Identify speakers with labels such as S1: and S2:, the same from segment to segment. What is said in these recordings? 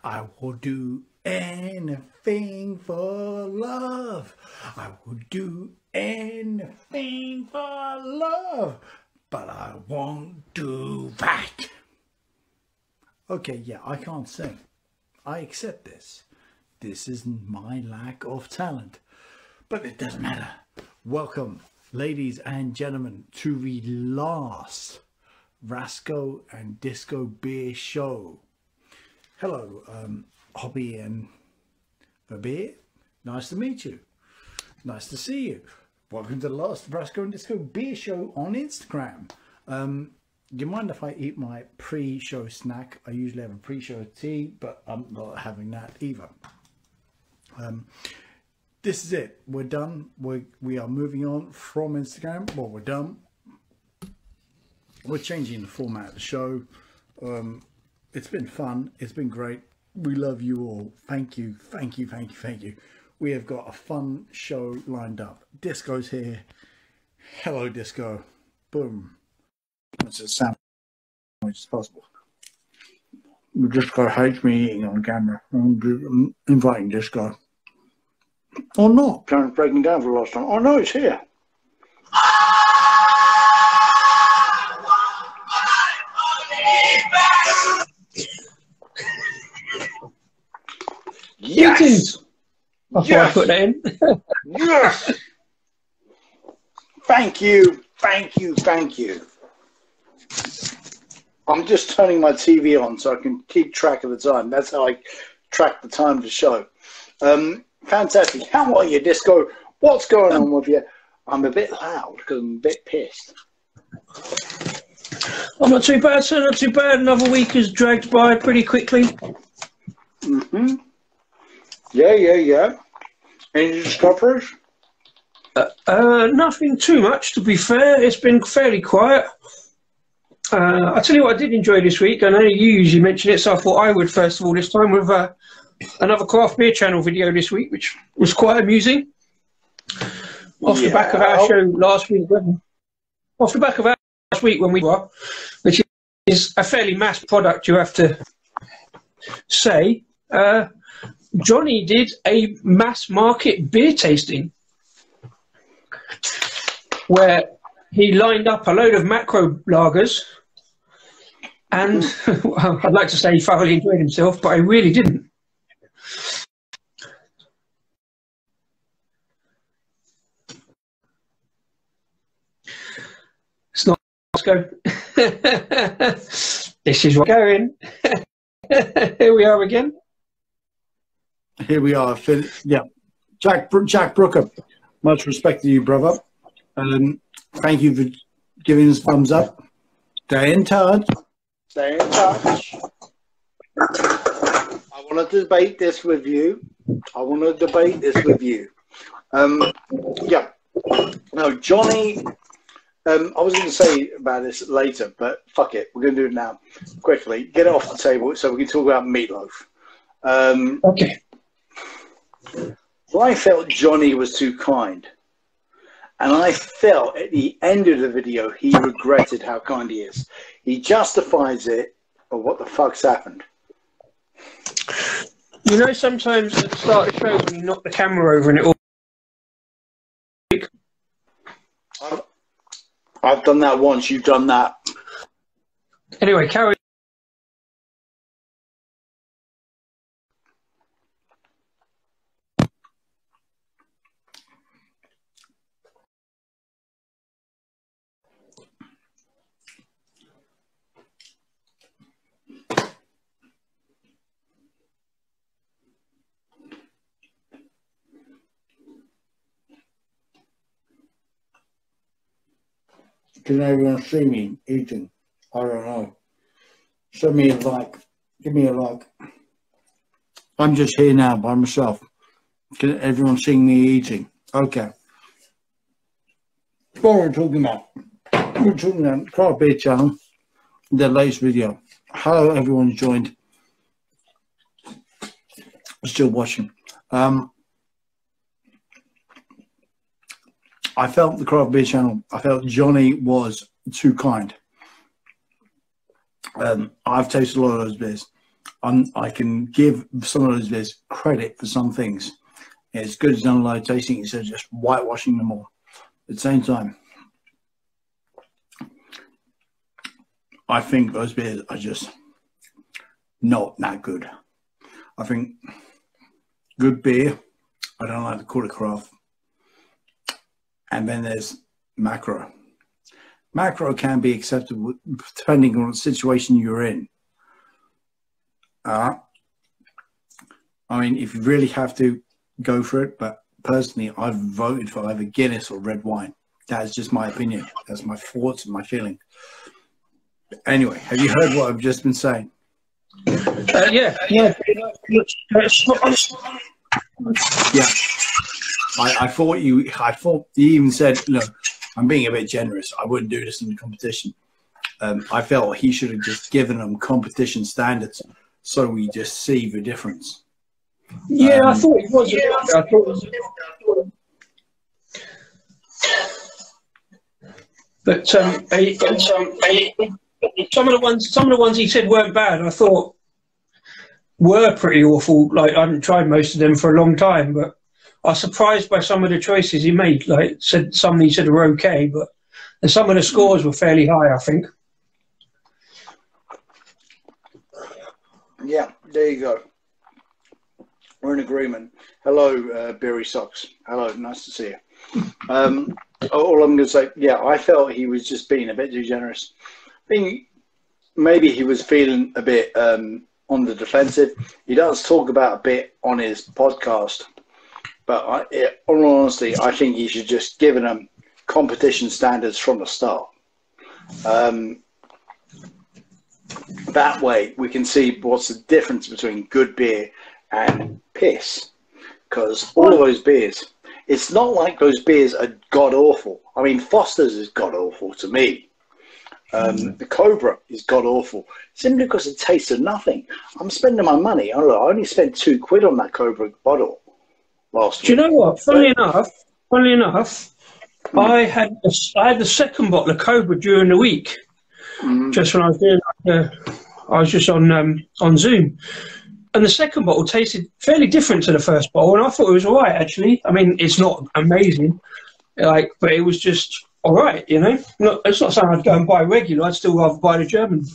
S1: I will do anything for love. I will do anything for love, but I won't do that. Okay, yeah, I can't sing. I accept this. This is my lack of talent, but it doesn't matter. Welcome, ladies and gentlemen, to the last Rasco and Disco Beer Show. Hello, Hobby and the Beer. Nice to meet you. Nice to see you. Welcome to the last Rasco and Disco Beer Show on Instagram. Do you mind if I eat my pre-show snack? I usually have a pre-show tea, but I'm not having that either. This is it. We're done. We are moving on from Instagram. Well, we're done. We're changing the format of the show. It's been fun. It's been great. We love you all. Thank you. Thank you. Thank you. Thank you. We have got a fun show lined up. Disco's here. Hello, Disco. Boom. That's as sandwich as possible. Disco hates me eating on camera. I'm inviting Disco. Or not. Karen's breaking down for the last time. Oh no, it's here.
S2: Yes! Before I put that in.
S1: Yes! Thank you. Thank you. Thank you. I'm just turning my TV on so I can keep track of the time. That's how I track the time of the show. Fantastic. How are you, Disco? What's going on with you? I'm a bit loud because I'm a bit pissed.
S2: I'm not too bad, sir. Not too bad. Another week has dragged by pretty quickly.
S1: Mm-hmm. Yeah. Any discoveries?
S2: Nothing too much, to be fair. It's been fairly quiet. I'll tell you what I did enjoy this week. I know you usually mention it, so I thought I would first of all this time with another craft beer channel video this week, which was quite amusing. Off the back of our show last week. Off the back of our last week when we were, which is a fairly mass product, you have to say. Johnny did a mass market beer tasting where he lined up a load of macro lagers and well, I'd like to say he thoroughly enjoyed himself, but I really didn't. It's not go. This is what going. Here we are again.
S1: Here we are. Yeah, Jack Brooker. Much respect to you, brother. Thank you for giving us thumbs up. Stay in touch. Stay in touch. I want to debate this with you. Yeah. No, Johnny. I was going to say about this later, but fuck it. We're going to do it now. Quickly. Get it off the table so we can talk about Meatloaf.
S2: Okay.
S1: Well, I felt Johnny was too kind. And I felt at the end of the video, he regretted how kind he is. He justifies it of what the fuck's happened.
S2: You know, sometimes at the start of the show when you knock the camera over and it all...
S1: I've done that once, you've done that.
S2: Anyway, carry.
S1: Can everyone see me eating? I don't know. Show me a like. Give me a like. I'm just here now by myself. Can everyone see me eating? Okay. What we're talking about? We're talking about Craft Beer Channel, the latest video. Hello, everyone's joined. Still watching. I felt the Craft Beer Channel, I felt Johnny was too kind. I've tasted a lot of those beers. I can give some of those beers credit for some things. It's good as unload tasting instead of just whitewashing them all. At the same time, I think those beers are just not that good. I think good beer, I don't like to call it craft. And then there's macro. Macro can be acceptable depending on the situation you're in. I mean, if you really have to, go for it. But personally, I've voted for either Guinness or red wine. That's just my opinion. That's my thoughts and my feeling. Anyway, have you heard what I've just been saying?
S2: Yeah.
S1: Yeah. I thought you even said, look, I'm being a bit generous. I wouldn't do this in the competition. I felt he should have just given them competition standards so we just see the difference.
S2: Yeah, I thought it was. I thought it was. But some of the ones he said weren't bad, I thought were pretty awful. Like, I haven't tried most of them for a long time, but I was surprised by some of the choices he made. Like, some he said were okay, but and some of the scores were fairly high, I think.
S1: Yeah, there you go. We're in agreement. Hello, Beery Socks. Hello, nice to see you. All I'm going to say, yeah, I felt he was just being a bit too generous. I think maybe he was feeling a bit on the defensive. He does talk about a bit on his podcast, but in all honesty, I think he should just given them competition standards from the start. That way, we can see what's the difference between good beer and piss, because all of those beers, it's not like those beers are god-awful. I mean, Foster's is god-awful to me. The Cobra is god-awful, simply because it tastes of nothing. I'm spending my money. I only spent £2 on that Cobra bottle last week.
S2: Do you know what? Funnily enough, I had the second bottle of Cobra during the week, just when I was doing, I was just on Zoom. And the second bottle tasted fairly different to the first bottle, and I thought it was all right, actually. I mean, it's not amazing, but it was just all right, you know. It's not something I'd go and buy regular. I'd still rather buy the German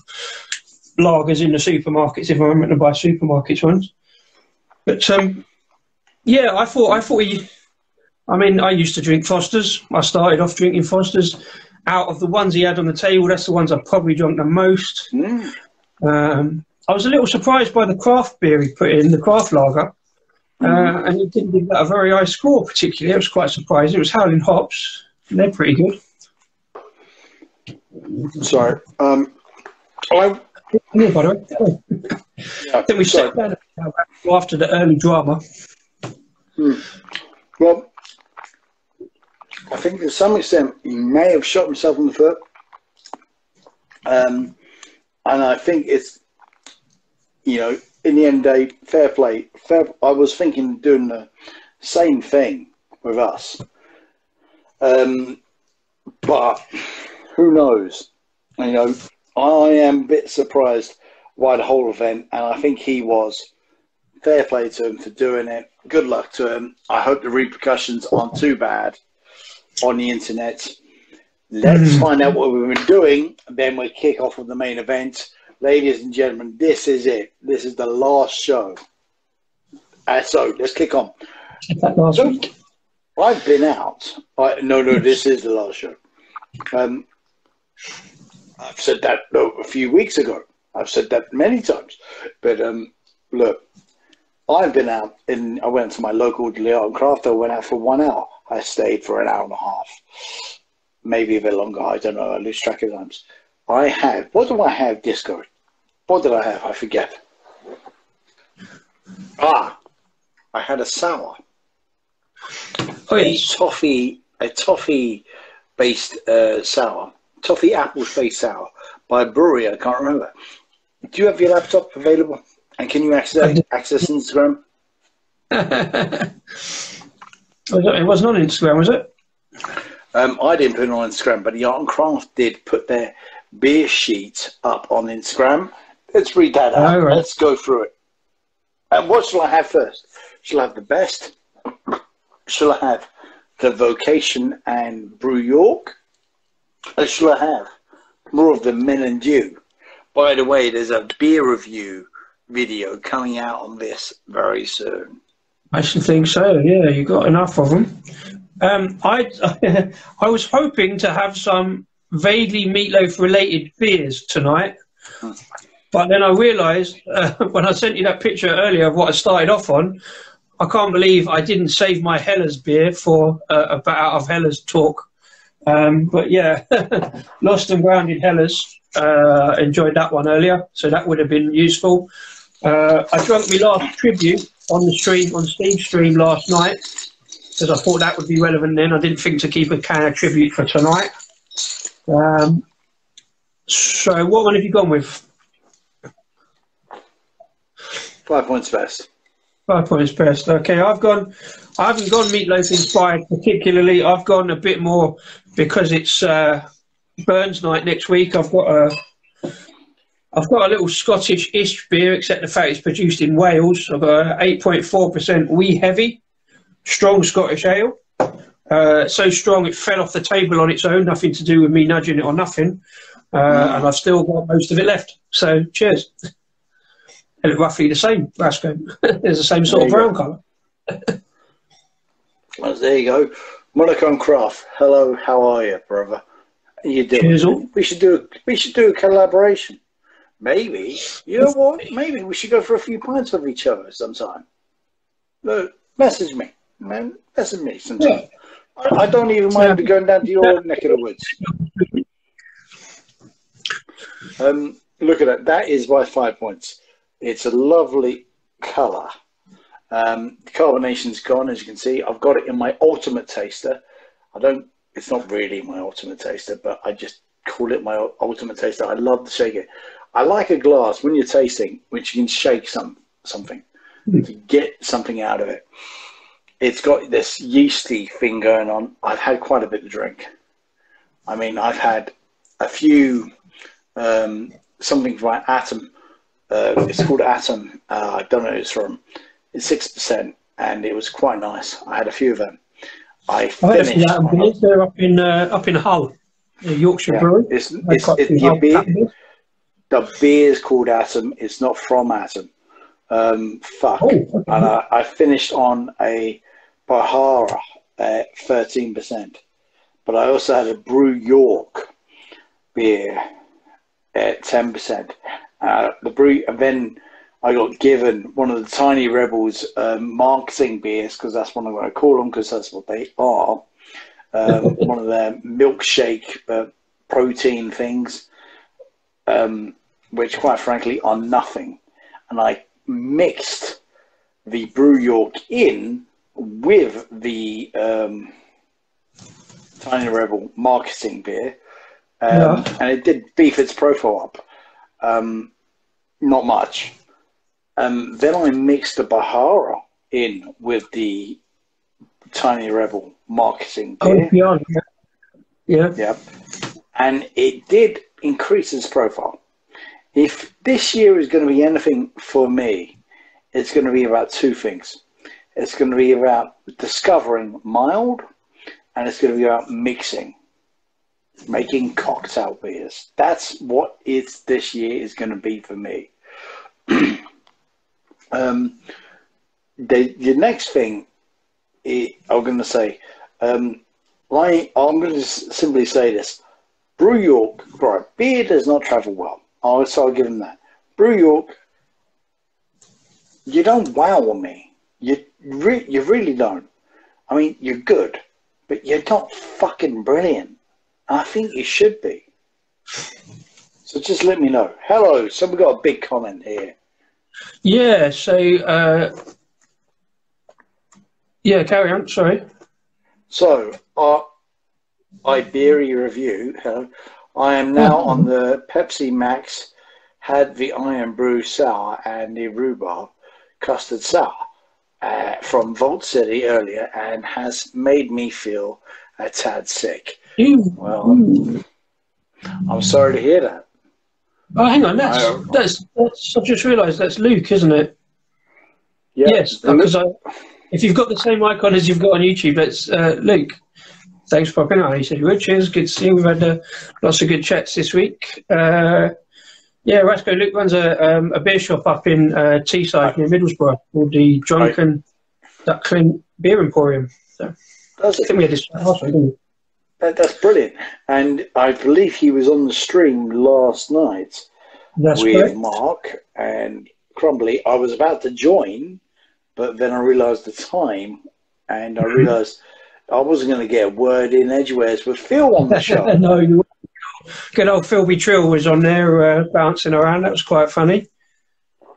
S2: lagers in the supermarkets if I'm going to buy supermarkets ones. But yeah, I thought I mean, I used to drink Foster's. I started off drinking Foster's. Out of the ones he had on the table, that's the ones I probably drunk the most. I was a little surprised by the craft beer he put in, the craft lager, and he didn't give that a very high score particularly. It was quite surprising. It was Howling Hops. They're pretty good.
S1: Sorry.
S2: Yeah, by the way.
S1: Yeah,
S2: Then we sat down after the early drama.
S1: Well, I think to some extent he may have shot himself in the foot. And I think it's, you know, in the end of the day, fair play. I was thinking of doing the same thing with us. But who knows? You know, I am a bit surprised by the whole event, and I think he was. Fair play to him for doing it. Good luck to him. I hope the repercussions aren't too bad on the internet. Let's find out what we've been doing, and then we'll kick off with the main event. Ladies and gentlemen, this is it. This is the last show. So let's kick on. So, I've been out. No, this is the last show. I've said that a few weeks ago. I've said that many times. But look, I've been out. I went to my local Leon Craft. I went out for 1 hour. I stayed for an hour and a half. Maybe a bit longer. I don't know. I lose track of times. What do I have, Disco? What did I have? I forget. I had a sour.
S2: Oh, yes.
S1: A toffee-based sour. Toffee apple-based sour by a brewery. I can't remember. Do you have your laptop available? And can you access Instagram?
S2: It wasn't on Instagram, was it?
S1: I didn't put it on Instagram, but the Art and Craft did put their beer sheet up on Instagram. Let's read that out.
S2: All right.
S1: Let's go through it. And what shall I have first? Shall I have the best? Shall I have the Vocation and Brew York? Or shall I have more of the Men and Dew? By the way, there's a beer review video coming out on this very soon.
S2: I should think so. Yeah, you got enough of them. I was hoping to have some vaguely Meatloaf related beers tonight, but then I realised when I sent you that picture earlier of what I started off on, I can't believe I didn't save my Hellas beer for a bit out of Hellas talk. But yeah, Lost and Grounded Hellas. Enjoyed that one earlier, so that would have been useful. I drank my last tribute on the stream, on Steve's stream last night, because I thought that would be relevant then. I didn't think to keep a can of tribute for tonight. So what one have you gone with?
S1: 5 points best.
S2: 5 points best. Okay, I haven't gone Meatloaf inspired particularly. I've gone a bit more because it's Burns night next week. I've got a little Scottish-ish beer, except the fact it's produced in Wales. I've got 8.4% wee heavy, strong Scottish ale. So strong it fell off the table on its own, nothing to do with me nudging it or nothing. And I've still got most of it left. So cheers. They look roughly the same, Rasco. There's the same sort of brown colour.
S1: Well, there you go. Monaco and Craft. Hello, how are you, brother? How you doing?
S2: Cheers all.
S1: We should do a collaboration. Maybe, you know what? Maybe we should go for a few pints with each other sometime. Look, message me, man. Message me sometime. Yeah. I don't even mind going down to your neck of the woods. Look at that. That is my 5 points. It's a lovely colour. The carbonation's gone, as you can see. I've got it in my ultimate taster. It's not really my ultimate taster, but I just call it my ultimate taster. I love to shake it. I like a glass when you're tasting, which you can shake something to get something out of it. It's got this yeasty thing going on. I've had quite a bit to drink. I mean, I've had a few, something from Atom. It's called Atom. I don't know who it's from. It's 6%, and it was quite nice. I had a few of them. I finished.
S2: They're up in Hull, Yorkshire Brewery.
S1: The beer is called Atom. It's not from Atom. Fuck. Oh, okay. And I finished on a Bahara at 13%. But I also had a Brew York beer at 10%. And then I got given one of the Tiny Rebels marketing beers, because that's what I'm going to call them, because that's what they are. One of their milkshake protein things. Which quite frankly are nothing. And I mixed the Brew York in with the Tiny Rebel marketing beer. And it did beef its profile up. Not much. Then I mixed the Bahara in with the Tiny Rebel marketing beer. Yeah. And it did increase its profile. If this year is going to be anything for me, it's going to be about two things. It's going to be about discovering mild, and it's going to be about mixing, making cocktail beers. That's what this year is going to be for me. The next thing I'm going to say, I'm going to simply say this. Brew York, right, beer does not travel well. So I'll give them that. Brew York, you don't wow on me. You really don't. I mean, you're good, but you're not fucking brilliant. I think you should be. So just let me know. Hello, so we got a big comment here.
S2: Yeah, so, yeah, carry on, sorry.
S1: So, our Iberia review, I am now on the Pepsi Max, had the Iron Brew Sour and the Rhubarb Custard Sour from Vault City earlier, and has made me feel a tad sick. Well, I'm sorry to hear that.
S2: Oh, hang on, that's I've just realised that's Luke, isn't it?
S1: Yeah,
S2: yes, because if you've got the same icon as you've got on YouTube, that's Luke. Thanks for popping out. He said, cheers, good to see you. We've had lots of good chats this week. Yeah, Rasco, Luke runs a beer shop up in Teesside near Middlesbrough called the Drunken Duckling Beer Emporium. So I think we had this chat last week, didn't we?
S1: That's brilliant. And I believe he was on the stream last night with correct. Mark and Crumbly. I was about to join, but then I realised the time, and I realised I wasn't going to get a word in edgeways with Phil on the show.
S2: No, you weren't. Good old Philby Trill was on there bouncing around. That was quite funny.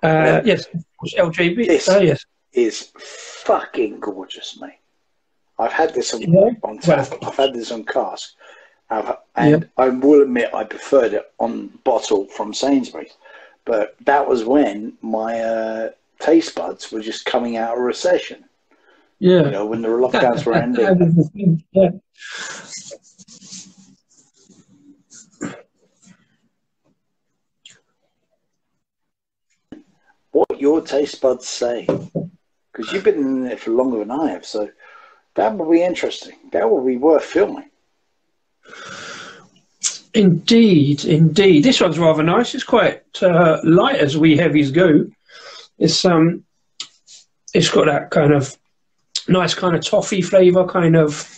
S2: Yes, LJB.
S1: This
S2: yes.
S1: is fucking gorgeous, mate. I've had this on tap. I've had this on cask. And I will admit I preferred it on bottle from Sainsbury's. But that was when my taste buds were just coming out of recession.
S2: Yeah.
S1: You know, when the lockdowns were ending.
S2: Yeah.
S1: What your taste buds say. Because you've been in it for longer than I have, so that will be interesting. That will be worth filming.
S2: Indeed, indeed. This one's rather nice. It's quite light as we heavies go. It's got that kind of nice kind of toffee flavour, kind of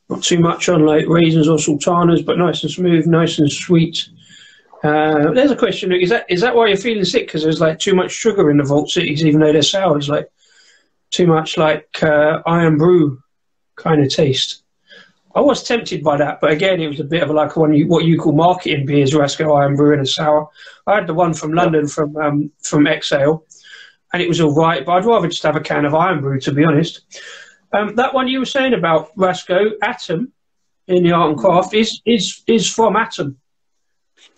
S2: not too much on like raisins or sultanas, but nice and smooth, nice and sweet. There's a question: is that why you're feeling sick? Because there's like too much sugar in the Vault Cities, even though they're sour. It's like too much like iron brew kind of taste. I was tempted by that, but again, it was a bit of like what you call marketing beers, Rasco Iron Brew and a sour. I had the one from London from Exhale, and it was all right, but I'd rather just have a can of Iron Brew, to be honest. That one you were saying about Rasco, Atom, in the Art and Craft, is from Atom.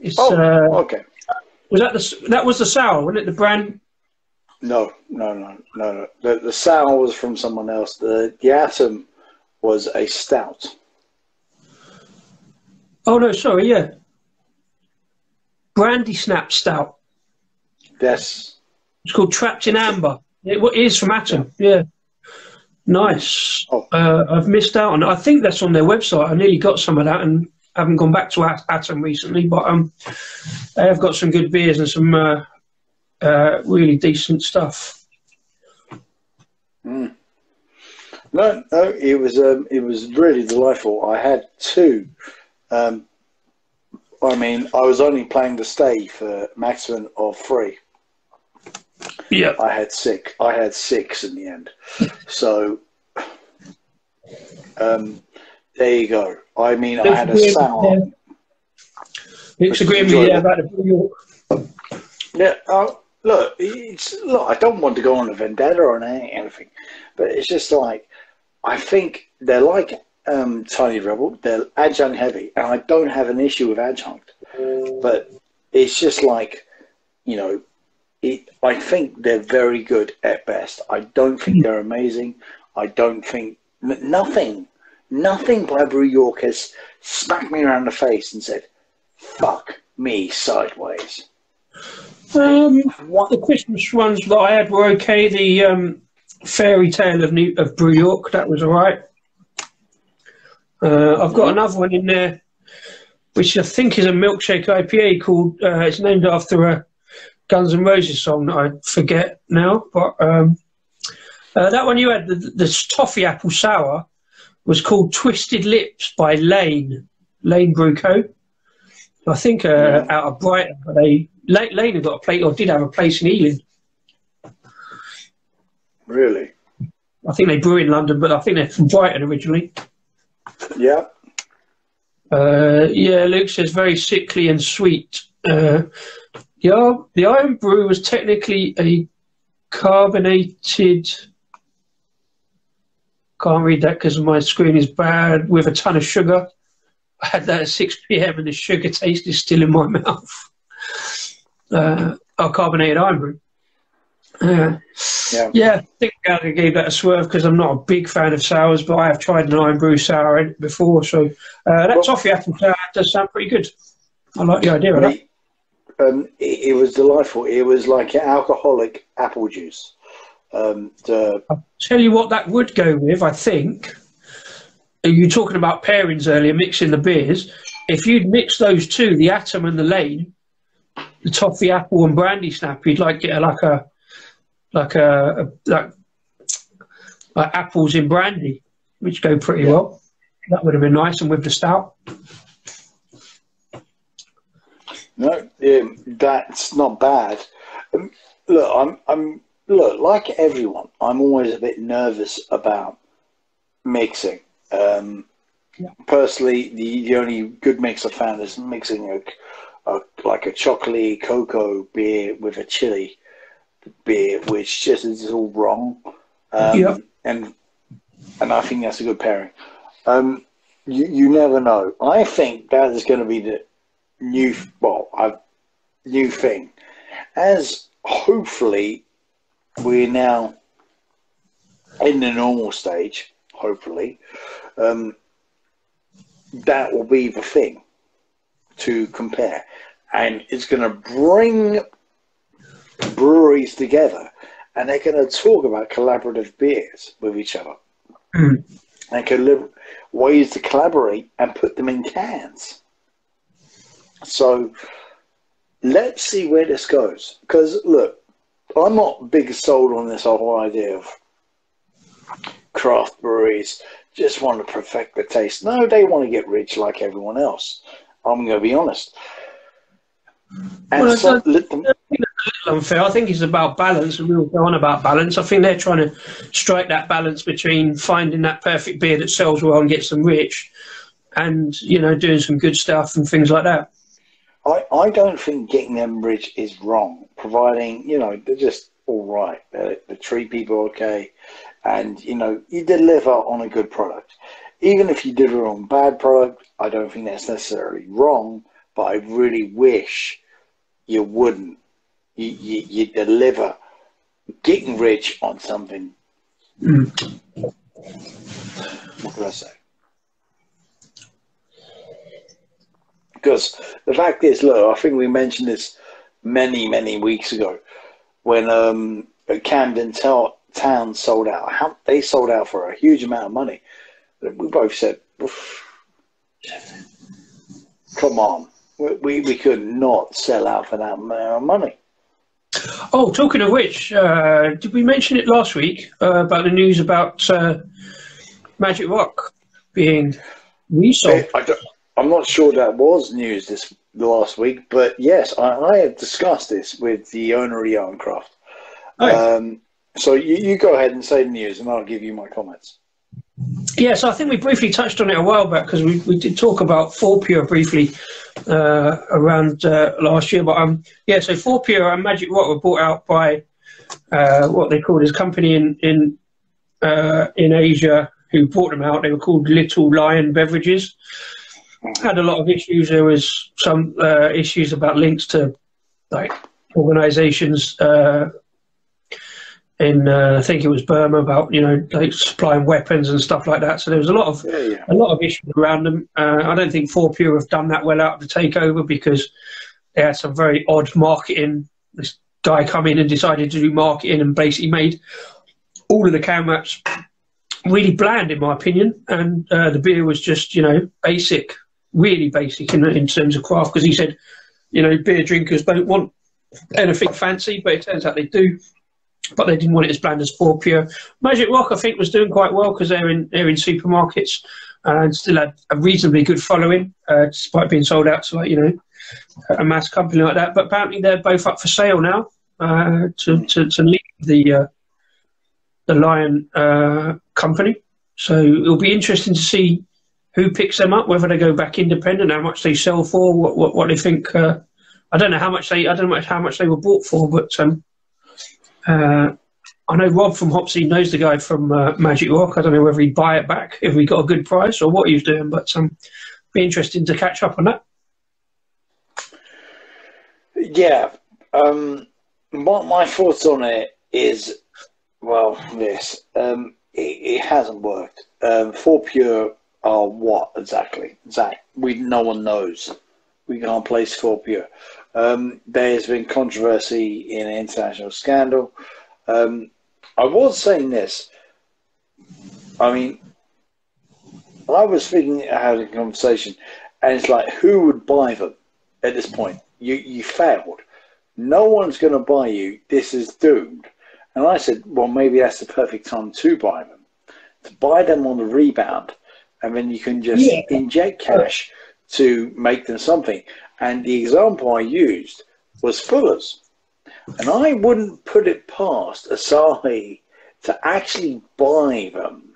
S2: It's,
S1: okay.
S2: That was the sour, wasn't it? The brand.
S1: No. The sour was from someone else. The Atom was a stout.
S2: Oh no, sorry, yeah. Brandy Snap Stout.
S1: Yes.
S2: It's called Trapped in Amber. It is from Atom. Yeah. Nice.
S1: Oh.
S2: I've missed out on it. I think that's on their website. I nearly got some of that and haven't gone back to Atom recently, but they have got some good beers and some really decent stuff.
S1: Mm. No, it was really delightful. I had two. I mean, I was only planning to stay for maximum of 3.
S2: Yeah.
S1: I had 6 in the end. So, there you go. I mean, I had a sour.
S2: Luke's agreeing with you about the New York.
S1: Yeah, look, I don't want to go on a vendetta or anything, but it's just like, I think they're like Tiny Rebel. They're adjunct heavy, and I don't have an issue with adjunct. But it's just like, you know, I think they're very good at best. I don't think they're amazing. I don't think nothing by Brew York has smacked me around the face and said, "Fuck me sideways."
S2: The Christmas ones that I had were okay. The Fairy Tale of Brew York, that was all right. I've got another one in there, which I think is a milkshake IPA called. It's named after a Guns N' Roses song that I forget now. But that one you had, the toffee apple sour, was called Twisted Lips by Lane Brew Co. I think out of Brighton, but Lane had got a place, or did have a place in Ealing.
S1: Really?
S2: I think they brew in London, but I think they're from Brighton originally.
S1: Yeah.
S2: Yeah, Luke says very sickly and sweet. Yeah, the Iron Brew was technically a carbonated. Can't read that because my screen is bad. With a ton of sugar. I had that at 6 p.m. and the sugar taste is still in my mouth. Carbonated Iron Brew. Yeah, I think I gave that a swerve because I'm not a big fan of sours, but I have tried an Iron Brew sour before, so that toffee apple sour does sound pretty good. I like the idea of that.
S1: it was delightful. It was like alcoholic apple juice.
S2: I'll tell you what that would go with, I think. You were talking about pairings earlier, mixing the beers. If you'd mix those two, the Atom and the Lane, the toffee apple and brandy snap, you'd get like apples in brandy, which go pretty well. That would have been nice, and with the stout.
S1: No, that's not bad. Look, look, like everyone, I'm always a bit nervous about mixing. Personally, the only good mix I found is mixing like a chocolatey cocoa beer with a chili beer, which just is all wrong. And I think that's a good pairing. You never know. I think that is going to be the new thing, as hopefully we're now in the normal stage. Hopefully, that will be the thing to compare, and it's going to bring breweries together, and they're going to talk about collaborative beers with each other. And ways to collaborate and put them in cans. So let's see where this goes. Because look, I'm not big sold on this whole idea of craft breweries just want to perfect the taste. No, they want to get rich like everyone else. I'm going to be honest. And
S2: Well,
S1: so,
S2: I think that's a little unfair. I think it's about balance, and we'll go on about balance. I think they're trying to strike that balance between finding that perfect beer that sells well and gets them rich, and doing some good stuff and things like that.
S1: I don't think getting them rich is wrong, providing they're just all right. They treat people okay, and you deliver on a good product. Even if you deliver on a bad product, I don't think that's necessarily wrong. But I really wish you wouldn't. You deliver getting rich on something. What can I say? Because the fact is, look, I think we mentioned this many weeks ago when Camden Town sold out. They sold out for a huge amount of money. We both said, come on. We could not sell out for that amount of money.
S2: Oh, talking of which, did we mention it last week about the news about Magic Rock being resold?
S1: I'm not sure that was news this last week, but yes, I had discussed this with the owner of Yarncraft. Oh. So you go ahead and say the news, and I'll give you my comments.
S2: Yes, I think we briefly touched on it a while back because we did talk about 4Pure briefly around last year. But so 4Pure and Magic Rock were bought out by what they called his company in Asia, who bought them out. They were called Little Lion Beverages. Had a lot of issues. There was some issues about links to like organisations in I think it was Burma about like supplying weapons and stuff like that. So there was a lot of issues around them. I don't think 4Pure have done that well out of the takeover because they had some very odd marketing. This guy come in and decided to do marketing and basically made all of the can wraps really bland, in my opinion, and the beer was just basic, really basic in terms of craft. Because he said beer drinkers don't want anything fancy, but it turns out they do. But they didn't want it as bland as 4Pure. Magic Rock, I think, was doing quite well because they're in supermarkets and still had a reasonably good following, despite being sold out to a mass company like that. But apparently they're both up for sale now to leave the Lion company. So it'll be interesting to see who picks them up, whether they go back independent, how much they sell for, what they think. I don't know how much they were bought for, but. I know Rob from Hopsy knows the guy from Magic Rock. I don't know whether he'd buy it back if we got a good price or what he was doing, but be interesting to catch up on that. Yeah,
S1: my thoughts on it is, this it hasn't worked. 4Pure are what exactly? Zach, no one knows. we can't place Scorpio. There's been controversy in an international scandal. I was saying this. I mean, I was having a conversation, and it's like, who would buy them at this point? You failed. No one's going to buy you. This is doomed. And I said, well, maybe that's the perfect time to buy them. To buy them on the rebound, and then you can just inject cash to make them something. And the example I used was Fuller's. And I wouldn't put it past Asahi to actually buy them.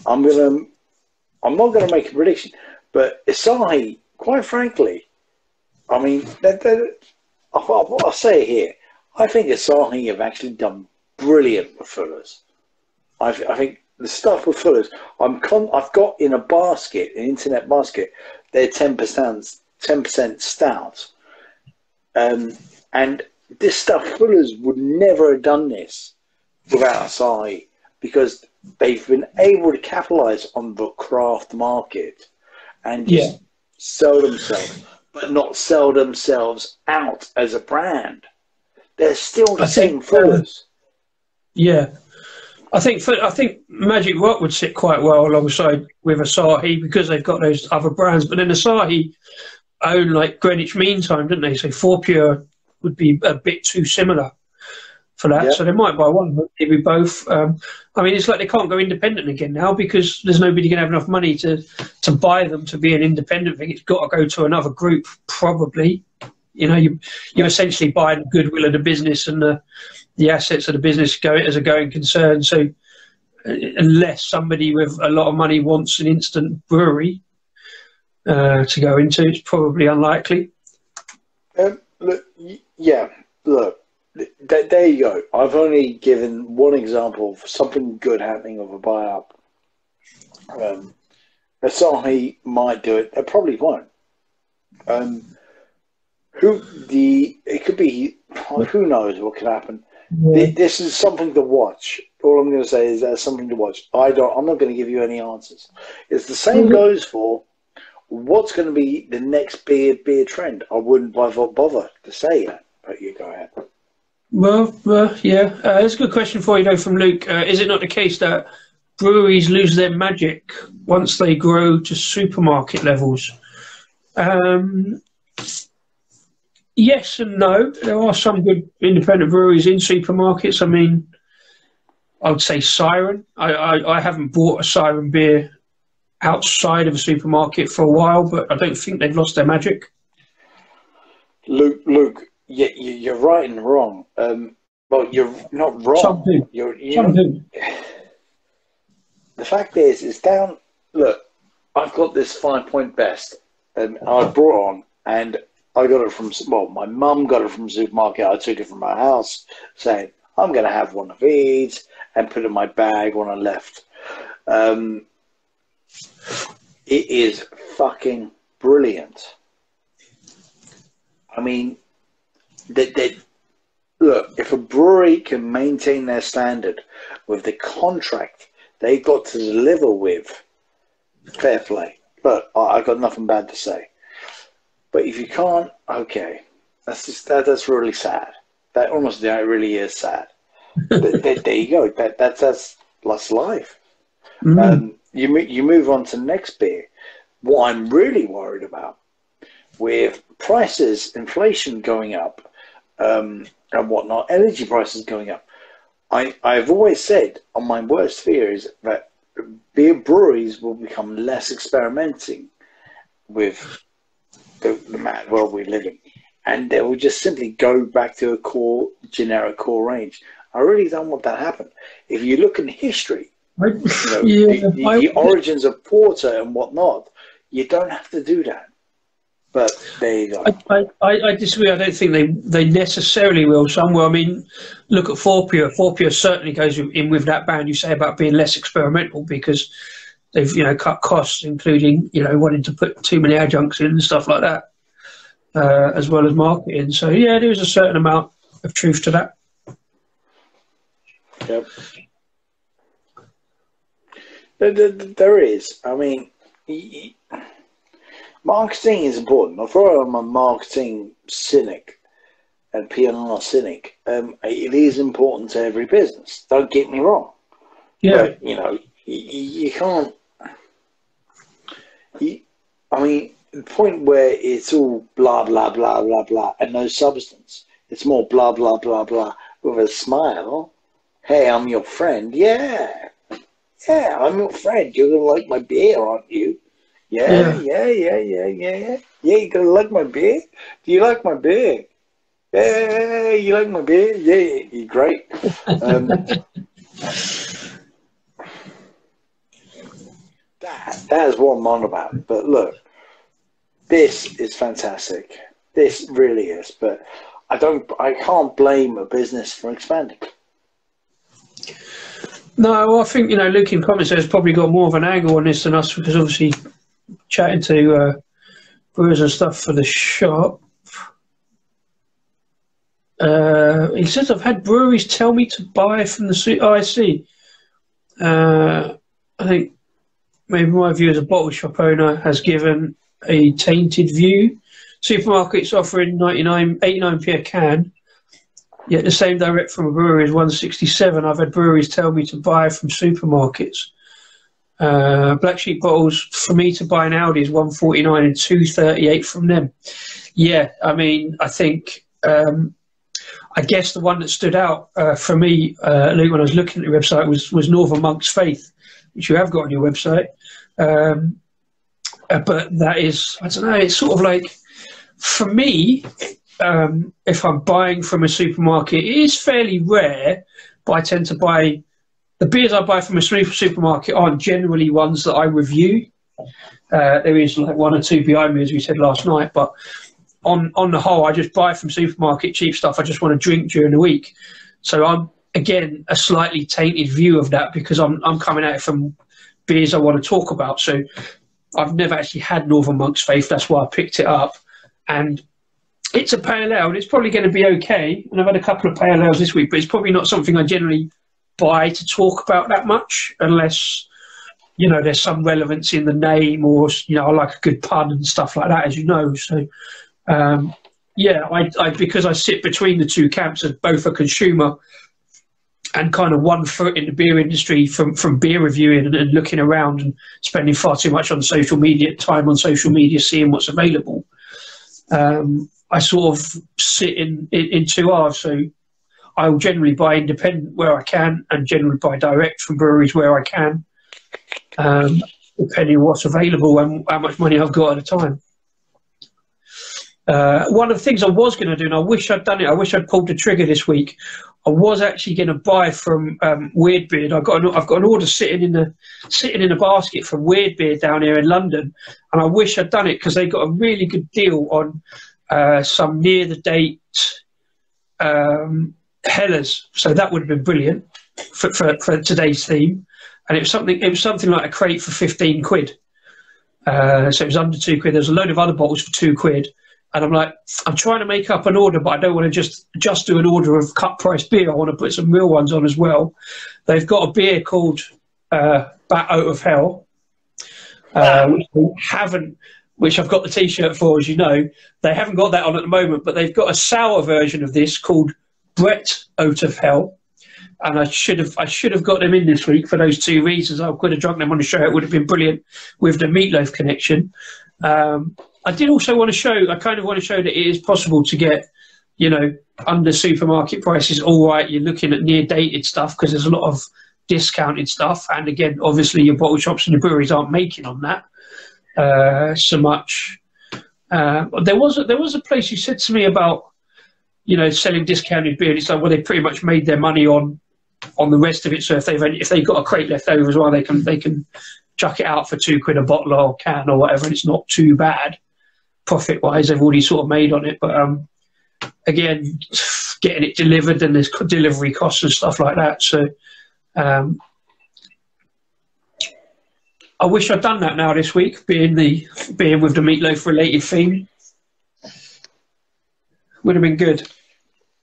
S1: I'm not going to make a prediction, but Asahi, quite frankly, I mean, I'll say it here. I think Asahi have actually done brilliant with Fuller's. I think the stuff with Fuller's, I've got in a basket, an internet basket, they're 10% stout. And this stuff, Fuller's would never have done this without Asahi, because they've been able to capitalize on the craft market and just sell themselves, but not sell themselves out as a brand. They're still the same Fuller's.
S2: I think Magic Rock would sit quite well alongside with Asahi because they've got those other brands. But then Asahi own like Greenwich Mean Time, didn't they? So Four Pure would be a bit too similar for that. So they might buy one, but maybe both. I mean, it's like they can't go independent again now because there's nobody going to have enough money to buy them to be an independent thing. It's got to go to another group, probably. You know, you're essentially buying the goodwill of the business and the assets of the business as a going concern. So unless somebody with a lot of money wants an instant brewery to go into, it's probably unlikely.
S1: Look, there you go. I've only given one example of something good happening of a buyout. Asahi might do it. They probably won't. It could be, who knows what could happen. This is something to watch. All I'm going to say is that's something to watch. I'm not going to give you any answers. It's the same goes for what's going to be the next beer trend. I wouldn't bother to say that, but you go ahead.
S2: Well, yeah. It's a good question for you, though, from Luke. Is it not the case that breweries lose their magic once they grow to supermarket levels? Yes and no. There are some good independent breweries in supermarkets. I mean, I would say Siren. I haven't bought a Siren beer outside of a supermarket for a while, but I don't think they've lost their magic.
S1: Luke, you're right and wrong. Well, you're not wrong.
S2: Some do. Some do.
S1: The fact is down. Look, I've got this 5-point best, and I brought on, and I got it from, my mum got it from the supermarket. I took it from my house, saying, I'm going to have one of these, and put it in my bag when I left. It is fucking brilliant. I mean, look, if a brewery can maintain their standard with the contract they got to deliver with, fair play. But I got nothing bad to say. But if you can't, okay, that's really sad. That really is sad. There you go. That's life. You move on to the next beer. What I'm really worried about, with prices, inflation going up, and whatnot, energy prices going up, I've always said on my worst fear is that beer breweries will become less experimenting with the mad world we live in, and they will just simply go back to a generic core range. I really don't want that to happen. If you look in history, the origins of porter and whatnot, you don't have to do that. But there you go.
S2: I disagree. I don't think they necessarily will. Some will. I mean, look at Four Pure. Four Pure certainly goes in with that band you say about being less experimental because they've cut costs, including wanting to put too many adjuncts in and stuff like that, as well as marketing. So yeah, there is a certain amount of truth to that.
S1: Yep. There is. I mean, Marketing is important. Although I'm a marketing cynic and P&R cynic, it is important to every business. Don't get me wrong.
S2: Yeah.
S1: But, you know, you can't... I mean, the point where it's all blah, blah, blah, blah, blah, and no substance. It's more blah, blah, blah, blah, with a smile. Hey, I'm your friend. Yeah, I'm your friend. You're going to like my beer, aren't you? Yeah. Yeah, you're going to like my beer? Do you like my beer? Yeah, you like my beer? Yeah, you're great. That is what I'm on about. But look, this is fantastic. This really is. But I can't blame a business for expanding.
S2: No, I think, you know, Luke in comments has probably got more of an angle on this than us, because obviously chatting to brewers and stuff for the shop. He says, I've had breweries tell me to buy from the... Oh, I see. I think maybe my view as a bottle shop owner has given a tainted view. Supermarkets offering 89p a can, yet the same direct from a brewery is 167. I've had breweries tell me to buy from supermarkets. Black Sheep bottles for me to buy in Aldi is 149 and 238 from them. Yeah, I mean, I think I guess the one that stood out for me, Luke, when I was looking at the website was Northern Monk's Faith, which you have got on your website. But that is, I don't know, it's sort of like, for me, if I'm buying from a supermarket, it is fairly rare, but I tend to buy, the beers I buy from a supermarket aren't generally ones that I review. There is like one or two behind me, as we said last night, but on the whole, I just buy from supermarket cheap stuff I just want to drink during the week. So I'm, again, a slightly tainted view of that, because I'm coming at it from beers I want to talk about. So I've never actually had Northern Monk's Faith. That's why I picked it up. And it's a pale ale, and it's probably going to be okay. And I've had a couple of pale ales this week, but it's probably not something I generally buy to talk about that much, unless, you know, there's some relevance in the name, or, you know, I like a good pun and stuff like that, as you know. So, yeah, I because I sit between the two camps as both a consumer and kind of one foot in the beer industry from beer reviewing and looking around and spending far too much on social media, time on social media, seeing what's available. I sort of sit in two halves. So I will generally buy independent where I can, and generally buy direct from breweries where I can, depending on what's available and how much money I've got at a time. One of the things I was going to do, and I wish I'd done it, I wish I'd pulled the trigger this week, I was actually going to buy from Weirdbeard. I've got an order sitting in the basket from Weirdbeard down here in London, and I wish I'd done it, because they got a really good deal on some near the date Hellers. So that would have been brilliant for today's theme. And it was something like a crate for 15 quid. So it was under 2 quid. There's a load of other bottles for 2 quid. And I'm like, I'm trying to make up an order, but I don't want to just do an order of cut price beer. I want to put some real ones on as well. They've got a beer called Bat Out of Hell, which I've got the T-shirt for, as you know. They haven't got that on at the moment, but they've got a sour version of this called Brett Out of Hell. And I should have got them in this week for those two reasons. I could have drunk them on the show. It would have been brilliant with the Meatloaf connection. I did also want to show, I kind of want to show that it is possible to get, you know, under supermarket prices. All right, you're looking at near dated stuff, because there's a lot of discounted stuff. And again, obviously your bottle shops and your breweries aren't making on that so much. There was a place you said to me about, you know, selling discounted beer. It's like, well, they pretty much made their money on the rest of it. So if they've got a crate left over as well, they can chuck it out for 2 quid a bottle or can or whatever, and it's not too bad profit wise. They've already sort of made on it, but again, getting it delivered, and there's delivery costs and stuff like that. So I wish I'd done that now this week, being with the Meatloaf related theme. Would have been good.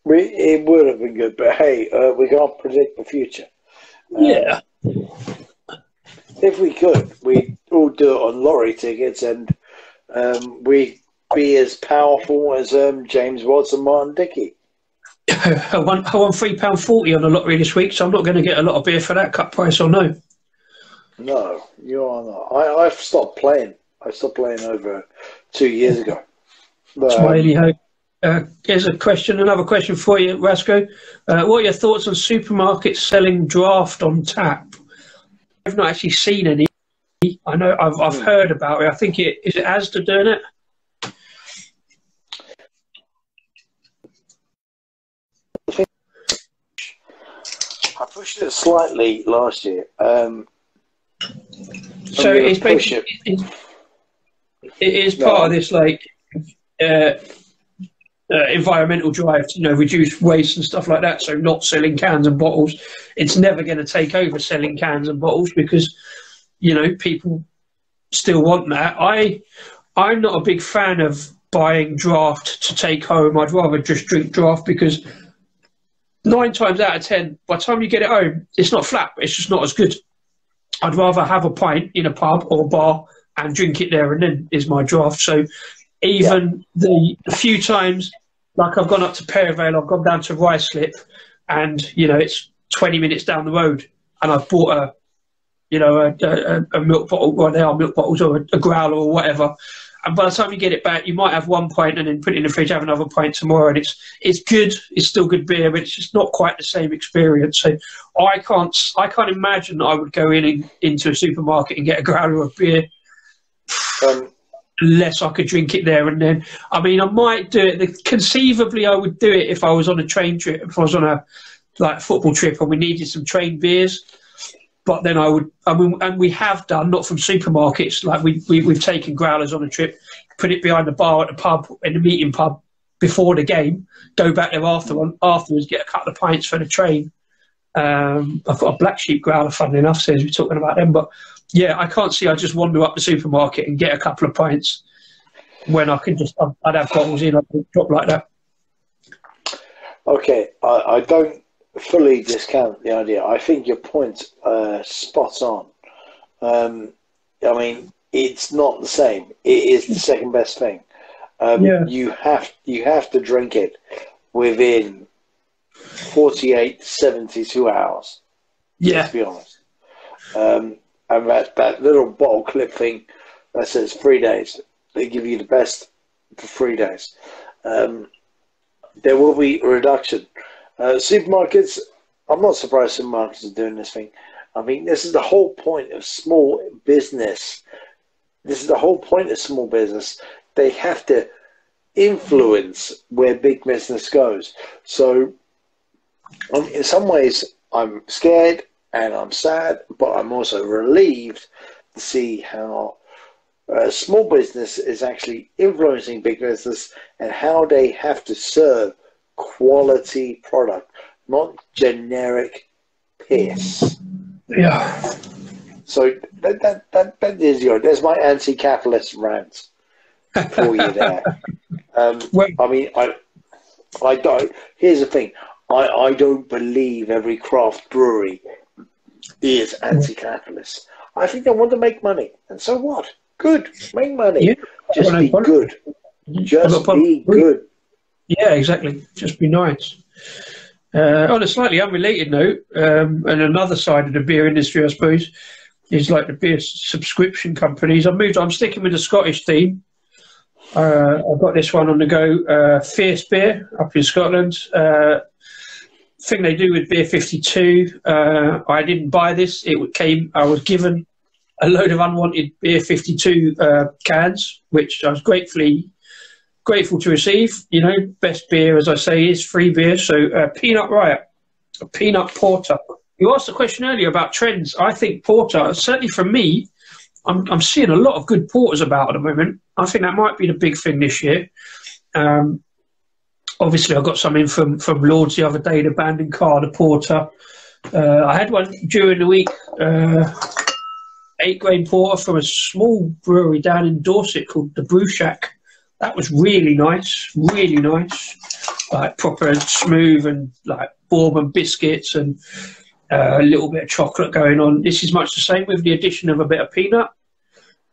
S1: It would have been good, but hey, we can't predict the future.
S2: Yeah.
S1: If we could, we'd all do it on lorry tickets and we'd be as powerful as James Watson, Martin Dickey.
S2: I won £3.40 on the lottery this week, so I'm not going to get a lot of beer for that cut price, or no.
S1: No, you are not. I've stopped playing. I stopped playing over 2 years ago. But,
S2: That's my only hope. Here's another question for you, Rasco. What are your thoughts on supermarkets selling draft on tap? I've not actually seen any. I know I've heard about it. I think is it Asda doing it?
S1: I pushed it slightly last year.
S2: So it's basically it is part of this environmental drive to reduce waste and stuff like that. So not selling cans and bottles. It's never going to take over selling cans and bottles because people still want that. I'm not a big fan of buying draft to take home. I'd rather just drink draft because 9 times out of 10, by the time you get it home, it's not flat. It's just not as good. I'd rather have a pint in a pub or bar and drink it there and then is my draft. So even the few times, like I've gone up to Perivale, I've gone down to Ruislip, and it's 20 minutes down the road, and I've bought a milk bottle. Well, they are milk bottles or a growler or whatever. And by the time you get it back, you might have 1 pint and then put it in the fridge, have another pint tomorrow, and it's good. It's still good beer, but it's just not quite the same experience. So I can't imagine that I would go into a supermarket and get a growler of beer unless I could drink it there and then. I mean, I might do it. Conceivably, I would do it if I was on a train trip, if I was on a football trip and we needed some train beers. But then and we have done, not from supermarkets, like we've taken growlers on a trip, put it behind the bar at the pub, in the meeting pub before the game, go back there afterwards, get a couple of pints for the train. I've got a Black Sheep growler, funnily enough, since we're talking about them. But yeah, I can't see I just wander up the supermarket and get a couple of pints when I can I'd have bottles in, I'd drop like that.
S1: Okay, I don't fully discount the idea. I think your point's spot on. I mean, it's not the same. It is the second best thing. You have to drink it within 48 to 72 hours.
S2: Yeah.
S1: Let's be honest. And that little bottle clip thing that says 3 days, they give you the best for 3 days. There will be a reduction. Supermarkets, I'm not surprised supermarkets are doing this thing. I mean, this is the whole point of small business. They have to influence where big business goes. So, in some ways, I'm scared and I'm sad, but I'm also relieved to see how small business is actually influencing big business and how they have to serve quality product, not generic piss.
S2: Yeah.
S1: So that is there's my anti-capitalist rant for you there. I mean, I don't. Here's the thing. I don't believe every craft brewery is anti-capitalist. I think they want to make money, and so what? Good, make money.
S2: Yeah.
S1: Just be good. Just be good.
S2: Yeah, exactly. Just be nice. On a slightly unrelated note, and another side of the beer industry, I suppose, is like the beer subscription companies. I'm sticking with the Scottish theme. I've got this one on the go. Fierce Beer up in Scotland. Thing they do with Beer 52. I didn't buy this. I was given a load of unwanted Beer 52 cans, which I was grateful to receive. Best beer, as I say, is free beer. So Peanut Riot, a peanut porter. You asked a question earlier about trends. I think porter, certainly for me, I'm seeing a lot of good porters about at the moment. I think that might be the big thing this year. Obviously, I got some in from Lords the other day, the Bandon Car, the porter. I had one during the week, 8-grain porter from a small brewery down in Dorset called the Brew Shack. That was really nice, like proper smooth and like bourbon biscuits and a little bit of chocolate going on. This is much the same with the addition of a bit of peanut.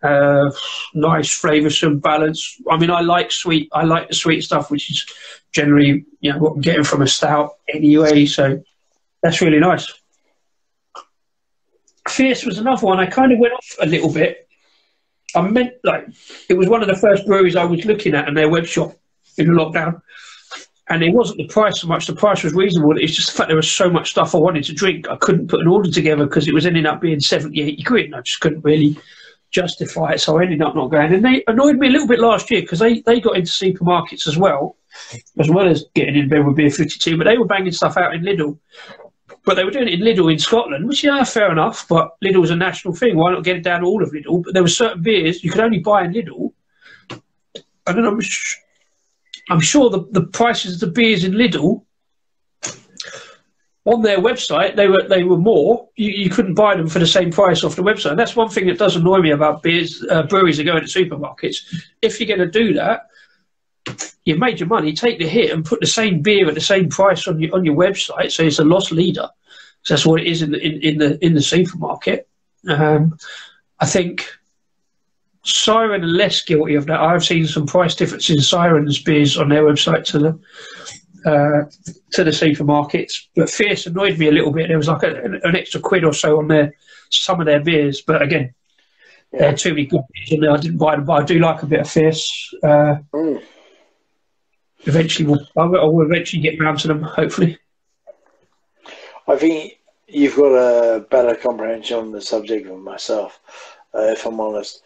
S2: Nice, flavoursome balance. I mean, I like the sweet stuff, which is generally, what I'm getting from a stout anyway. So that's really nice. Fierce was another one. I kind of went off a little bit. It was one of the first breweries I was looking at in their web shop in the lockdown. And it wasn't the price so much. The price was reasonable. It's just the fact there was so much stuff I wanted to drink. I couldn't put an order together because it was ending up being 70, 80 quid. And I just couldn't really justify it. So I ended up not going. And they annoyed me a little bit last year because they got into supermarkets as well as getting in bed with Beer 52. But they were banging stuff out in Lidl. But they were doing it in Lidl in Scotland, which, fair enough. But Lidl was a national thing. Why not get it down to all of Lidl? But there were certain beers you could only buy in Lidl. And then I'm sure the prices of the beers in Lidl on their website, they were more. You couldn't buy them for the same price off the website. That's one thing that does annoy me about breweries that go into supermarkets. If you're going to do that, you've made your money, take the hit and put the same beer at the same price on your website, so it's a loss leader. So that's what it is in the supermarket. I think Siren are less guilty of that. I've seen some price differences in Siren's beers on their website to the supermarkets. But Fierce annoyed me a little bit. There was like an extra quid or so on some of their beers. But again, there are too many good beers on there. I didn't buy them, but I do like a bit of Fierce. Eventually, I will eventually get round to them, hopefully.
S3: I think you've got a better comprehension on the subject than myself, if I'm honest.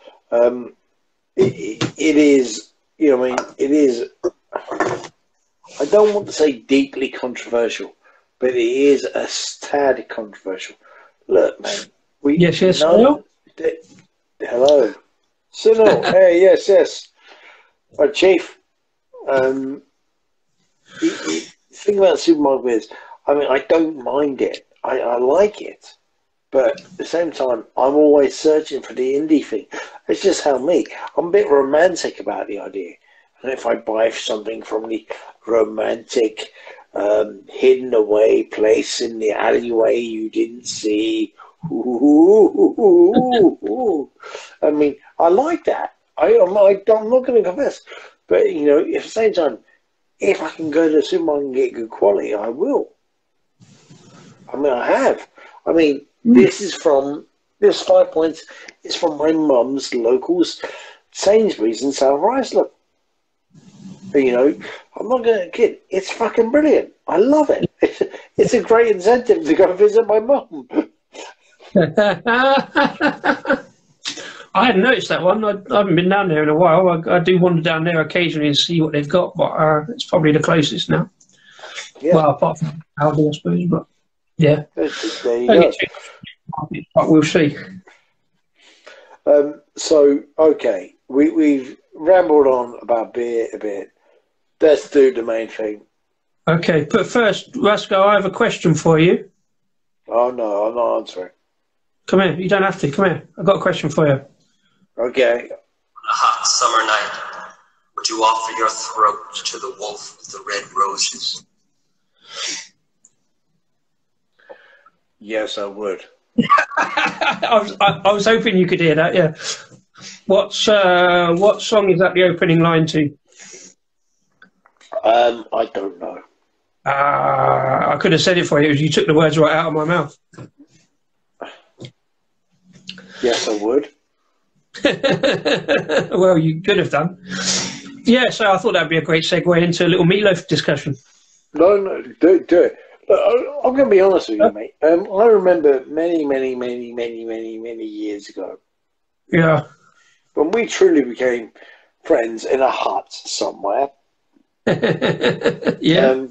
S3: It is, it is, I don't want to say deeply controversial, but it is a tad controversial. Look, man.
S2: Yes, hello?
S3: Hello. Signal. Hey, yes. Chief. The thing about supermarket beers, I mean, I don't mind it. I like it. But at the same time, I'm always searching for the indie thing. It's just how me. I'm a bit romantic about the idea. And if I buy something from the romantic, hidden away place in the alleyway you didn't see, I mean, I like that. I'm not going to confess. But, at the same time, if I can go to the supermarket and get good quality, I will. I mean, I have. I mean, this 5 points is from my mum's local Sainsbury's in South Iceland. I'm not going to kid. It's fucking brilliant. I love it. It's a great incentive to go visit my mum.
S2: I hadn't noticed that one. I haven't been down there in a while. I do wander down there occasionally and see what they've got, but it's probably the closest now. Yeah. Well, apart from Aldi, I suppose, but yeah.
S3: There you go.
S2: But we'll see.
S3: So, okay, we've rambled on about beer a bit. Let's do the main thing.
S2: Okay, but first, Rasco, I have a question for you.
S3: Oh, no, I'm not answering.
S2: Come here. You don't have to. Come here. I've got a question for you.
S3: Okay.
S4: On a hot summer night, would you offer your throat to the wolf with the red roses?
S3: Yes, I would.
S2: I was hoping you could hear that, yeah. What song is that the opening line to?
S3: I don't know.
S2: I could have said it for you. You took the words right out of my mouth.
S3: Yes, I would.
S2: Well, you could have done. Yeah, so I thought that'd be a great segue into a little Meatloaf discussion.
S3: No, do it. Look, I'm going to be honest with you, mate. I remember many years ago.
S2: Yeah.
S3: When we truly became friends in a hut somewhere.
S2: Yeah.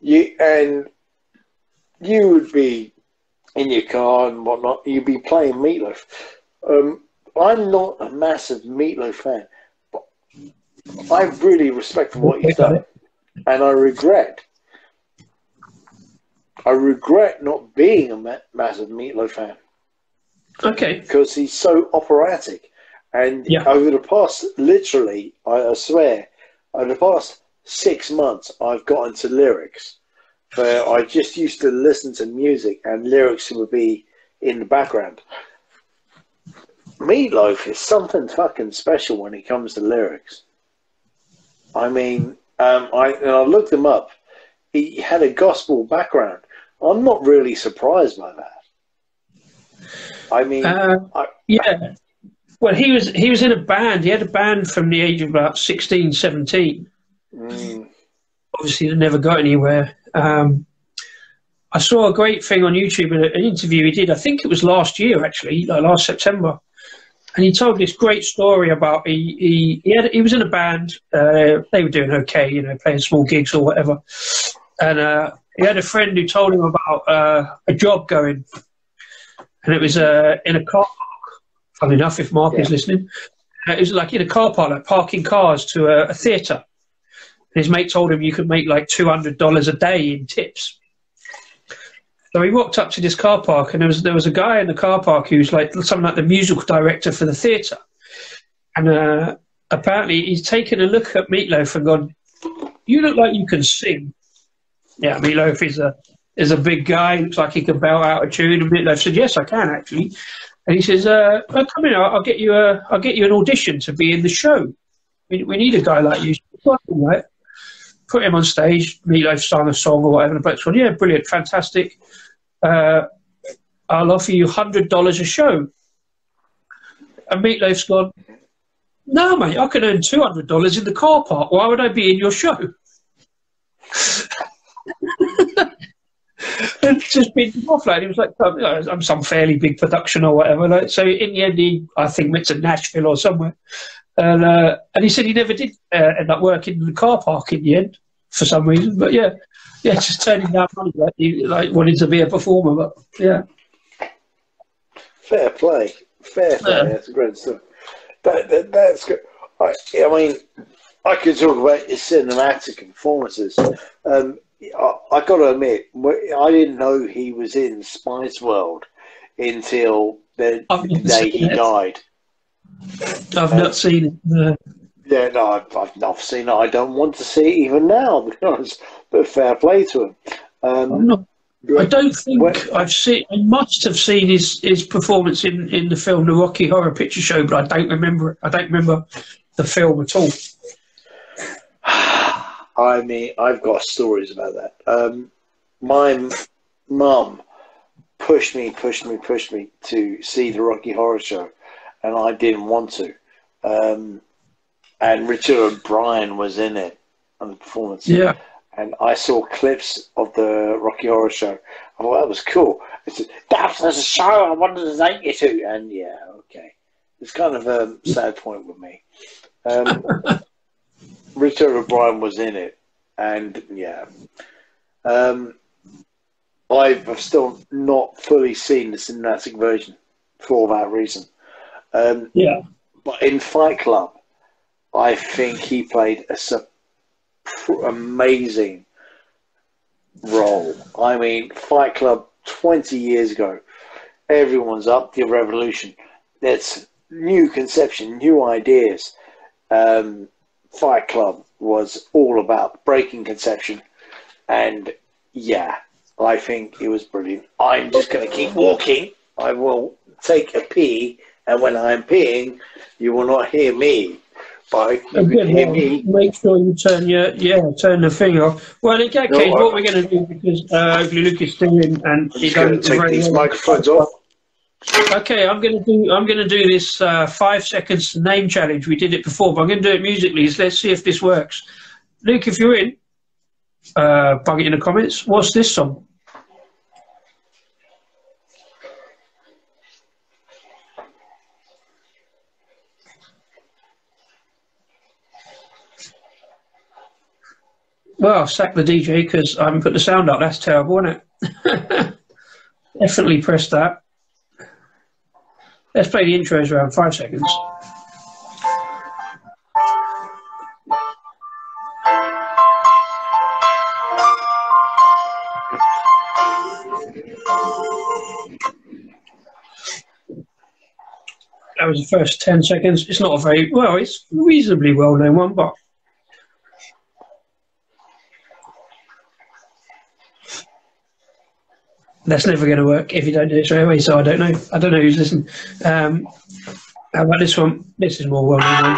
S3: You would be in your car and whatnot. You'd be playing Meatloaf. I'm not a massive Meatloaf fan, but I really respect what he's done, and I regret not being a massive Meatloaf fan.
S2: Okay.
S3: Because he's so operatic, and over the past, literally, I swear, over the past 6 months, I've got into lyrics. Where I just used to listen to music, and lyrics would be in the background. Meatloaf is something fucking special when it comes to lyrics. I mean, I looked him up. He had a gospel background. I'm not really surprised by that. I mean,
S2: yeah. Well, he was in a band. He had a band from the age of about 16, 17. Obviously, they never got anywhere. I saw a great thing on YouTube, an interview he did. I think it was last year, actually, like last September. And he told this great story about he was in a band. They were doing okay, you know, playing small gigs or whatever. And he had a friend who told him about a job going, and it was in a car park. Funny enough, if Mark is listening, it was like in a car park, like parking cars to a theatre. And his mate told him you could make like $200 a day in tips. So he walked up to this car park, and there was a guy in the car park who was like something like the musical director for the theatre. And apparently he's taken a look at Meatloaf and gone, "You look like you can sing." Yeah, Meatloaf is a big guy. Looks like he can belt out a tune. And Meatloaf said, "Yes, I can actually." And he says, "Come in. I'll get you an audition to be in the show. We need a guy like you." Right? Put him on stage. Meatloaf sang a song or whatever. The bloke's gone, "Yeah, brilliant, fantastic. I'll offer you $100 a show." And Meatloaf's gone, "No, mate, I can earn $200 in the car park. Why would I be in your show?" It's just been off. Like, he was like, "Oh, you know, I'm some fairly big production or whatever." Like, so in the end, I think went to Nashville or somewhere. And he said he never did end up working in the car park in the end for some reason. But yeah, just turning down money. Like, he wanted to be a performer, but yeah.
S3: Fair play. That's a great stuff. That's good. I mean, I could talk about his cinematic performances. I got to admit, I didn't know he was in Spice World until the day he died.
S2: I've not seen it. No.
S3: Yeah, no, I've not seen it. I don't want to see it even now, because, but fair play to him.
S2: I don't think I've seen. I must have seen his performance in the film The Rocky Horror Picture Show, but I don't remember it. I don't remember the film at all.
S3: I mean, I've got stories about that. My mum pushed me to see the Rocky Horror Show, and I didn't want to. And Richard O'Brien was in it on the performance.
S2: Yeah.
S3: And I saw clips of the Rocky Horror Show. I thought that was cool. I said, "That's a show I wanted to take you to." And yeah, okay. It's kind of a sad point with me. Richard O'Brien was in it. And yeah. I've still not fully seen the cinematic version for that reason.
S2: Yeah.
S3: But in Fight Club, I think he played amazing role. I mean, Fight Club 20 years ago, everyone's up the revolution. That's new conception, new ideas. Fight Club was all about breaking conception, and yeah, I think it was brilliant. I'm just going to keep walking. I will take a pee, and when I'm peeing, you will not hear me. But you can hear me.
S2: Make sure you turn the thing off. Well, in that case, what we're going to do, because hopefully Luke is still in, and he's
S3: going to take these microphones off.
S2: Okay, I'm going to do this 5 seconds name challenge. We did it before, but I'm going to do it musically. So let's see if this works. Luke, if you're in, bug it in the comments. What's this song? Well, sack the DJ because I haven't put the sound up. That's terrible, isn't it? Definitely press that. Let's play the intros around 5 seconds. That was the first 10 seconds. It's not a very, well, it's a reasonably well-known one, but that's never going to work if you don't do it straight away, so I don't know. I don't know who's listening. How about this one? This is more well-known one.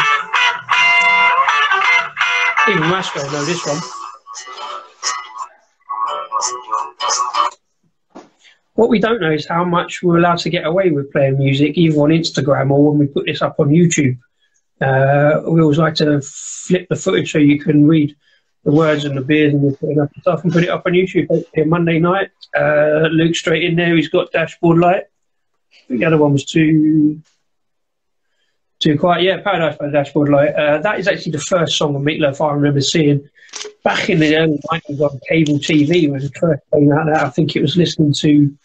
S2: Even Masco know this one. What we don't know is how much we're allowed to get away with playing music, either on Instagram or when we put this up on YouTube. We always like to flip the footage so you can read the words and the beers and we're putting up stuff and put it up on YouTube. Hopefully Monday night. Luke's straight in there. He's got Dashboard Light. I think the other one was too quiet. Yeah, Paradise by Dashboard Light. That is actually the first song of Meatloaf I remember seeing back in the early 90s on cable TV when it first came out. I think it was listening to,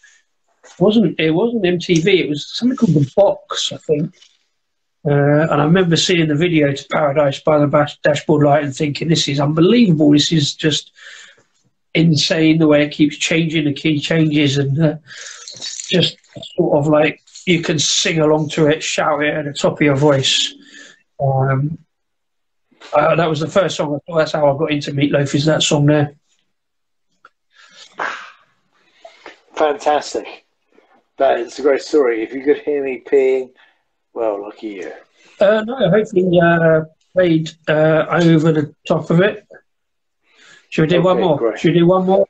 S2: it wasn't MTV, it was something called The Box, I think. And I remember seeing the video to Paradise by the Dashboard Light and thinking, this is unbelievable. This is just insane the way it keeps changing, the key changes, and just sort of like you can sing along to it, shout it at the top of your voice. That was the first song. I thought that's how I got into Meatloaf, is that song there.
S3: Fantastic. That is a great story. If you could hear me peeing, well, lucky you.
S2: No, hopefully played over the top of it. Should we do one more?
S3: Great.
S2: Should we do one more?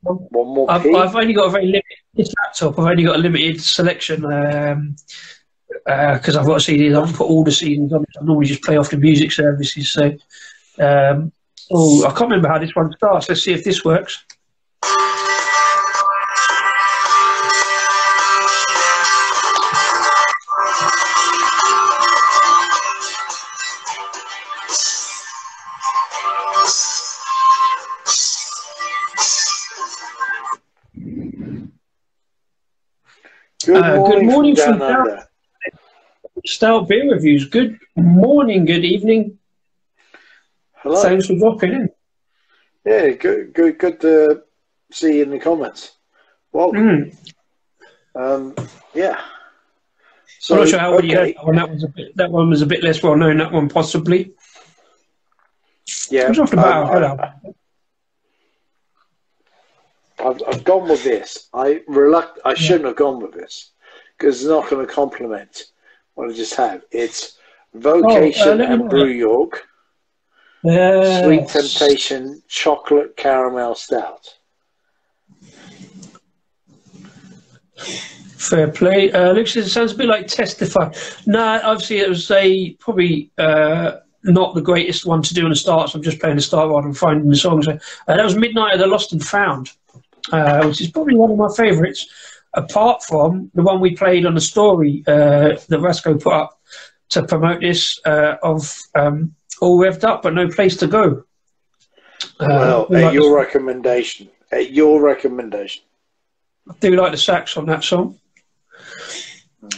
S3: One more
S2: I've only got a very limited, this laptop, I've only got a limited selection because I've got CDs. I don't put all the CDs on. I normally just play off the music services. So, I can't remember how this one starts. Let's see if this works. Good morning from down under. Stout Beer Reviews. Good morning, good evening.
S3: Hello.
S2: Thanks for dropping in.
S3: Yeah, good to see you in the comments. Welcome. Yeah. So,
S2: I'm not sure how well you heard that one. That one was a bit less well known. That one possibly.
S3: Yeah.
S2: It was about
S3: I've gone with this. I shouldn't have gone with this because it's not going to compliment what I just had. It's Vocation and Brew York, Sweet Temptation Chocolate Caramel Stout.
S2: Fair play. Luke says it sounds a bit like Testify. No, obviously it was probably not the greatest one to do on the start, so I'm just playing the start rather than finding the songs. That was Midnight of the Lost and Found. Which is probably one of my favourites, apart from the one we played on the story that Rasco put up to promote this of All Revved Up But No Place to Go.
S3: Well, at your recommendation. I do
S2: like the sax on that song.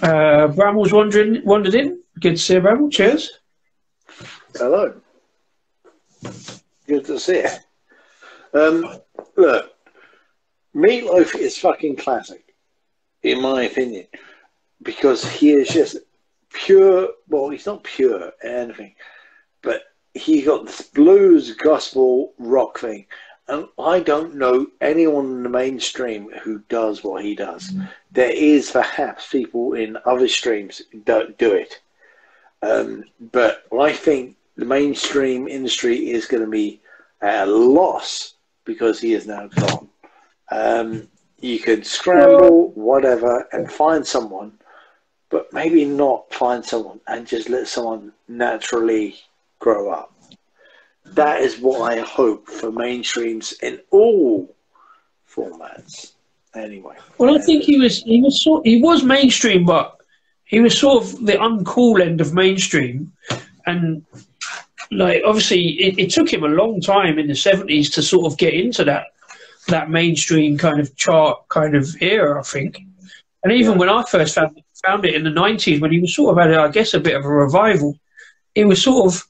S2: Bramwell's wandered in. Good to see you, Bramwell. Cheers.
S3: Hello. Good to see you. Look. Meatloaf is fucking classic, in my opinion, because he is just pure. Well, he's not pure anything, but he got this blues, gospel, rock thing, and I don't know anyone in the mainstream who does what he does. There is perhaps people in other streams who don't do it, but I think the mainstream industry is going to be at a loss because he is now gone. You could scramble, whatever, and find someone, but maybe not find someone and just let someone naturally grow up. That is what I hope for mainstreams in all formats. Anyway.
S2: Well, I think he was mainstream, but he was sort of the uncool end of mainstream, and like obviously it took him a long time in the 70s to sort of get into that mainstream kind of chart kind of era, I think. And even when I first found it in the 90s, when he was sort of had, I guess, a bit of a revival, it was sort of,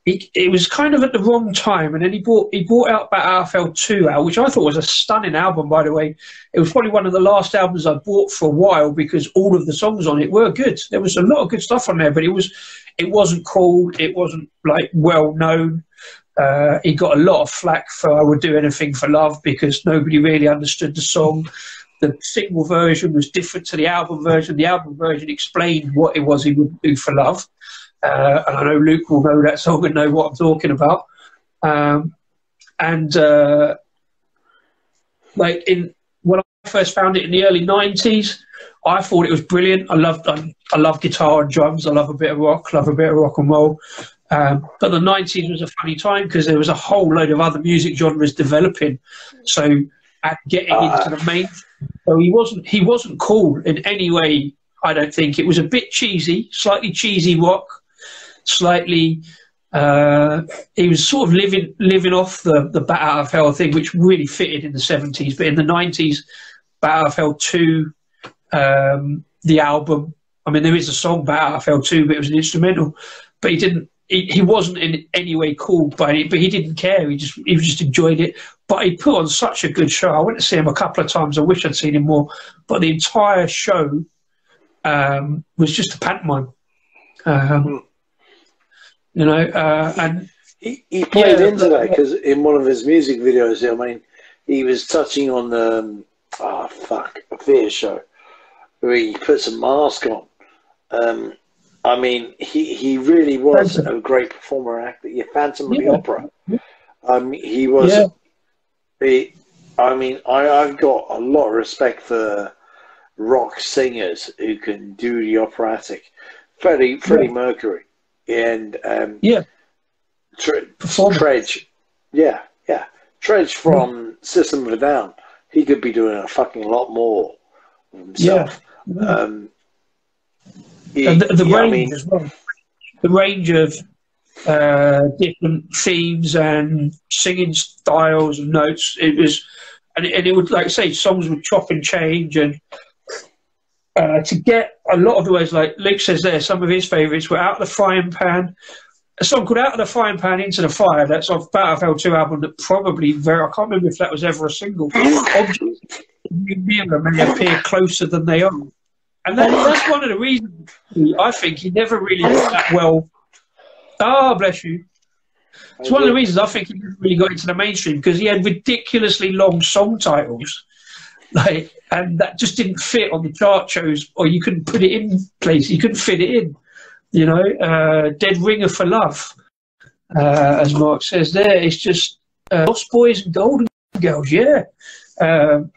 S2: it was kind of at the wrong time. And then he brought out Battle 2 out, which I thought was a stunning album, by the way. It was probably one of the last albums I bought for a while because all of the songs on it were good. There was a lot of good stuff on there, but it wasn't cool. It wasn't like well known. He got a lot of flack for I Would Do Anything for Love because nobody really understood the song. the single version was different to the album version. The album version explained what it was he would do for love. And I know Luke will know that song and know what I'm talking about. When I first found it in the early 90s, I thought it was brilliant. I love guitar and drums. I love a bit of rock, love a bit of rock and roll. But the 90s was a funny time because there was a whole load of other music genres developing. So and getting into the main, so he wasn't cool in any way. I don't think it was a bit cheesy, slightly cheesy rock, slightly. He was sort of living off the Bat Out of Hell thing, which really fitted in the 70s. But in the 90s, Bat Out of Hell 2, the album. I mean, there is a song Bat Out of Hell 2, but it was an instrumental. But he didn't. He wasn't in any way cool by it, but he didn't care. He just enjoyed it. But he put on such a good show. I went to see him a couple of times. I wish I'd seen him more. But the entire show was just a pantomime. And
S3: he played into that because in one of his music videos, I mean, he was touching on a theatre show where he puts a mask on. I mean, he really was a great performer and actor. Phantom of the Opera. He was. I've got a lot of respect for rock singers who can do the operatic. Freddie Mercury and Tredge. Tredge from System of a Down. He could be doing a fucking lot more himself.
S2: The range as well. The range of different themes and singing styles and notes. It was, and it would, like I say, songs would chop and change, and to get a lot of the ways, like Luke says there, some of his favourites were Out of the Frying Pan. A song called Out of the Frying Pan Into the Fire. That's off Bat Out of Hell 2 album. That probably I can't remember if that was ever a single. Objects may appear closer than they are. And that's one of the reasons I think he never really got that well. Oh, bless you. It's one of the reasons I think he never really got into the mainstream, because he had ridiculously long song titles, and that just didn't fit on the chart shows, or you couldn't put it in place. You couldn't fit it in. Dead Ringer for Love, as Mark says there. It's just Lost Boys and Golden Girls,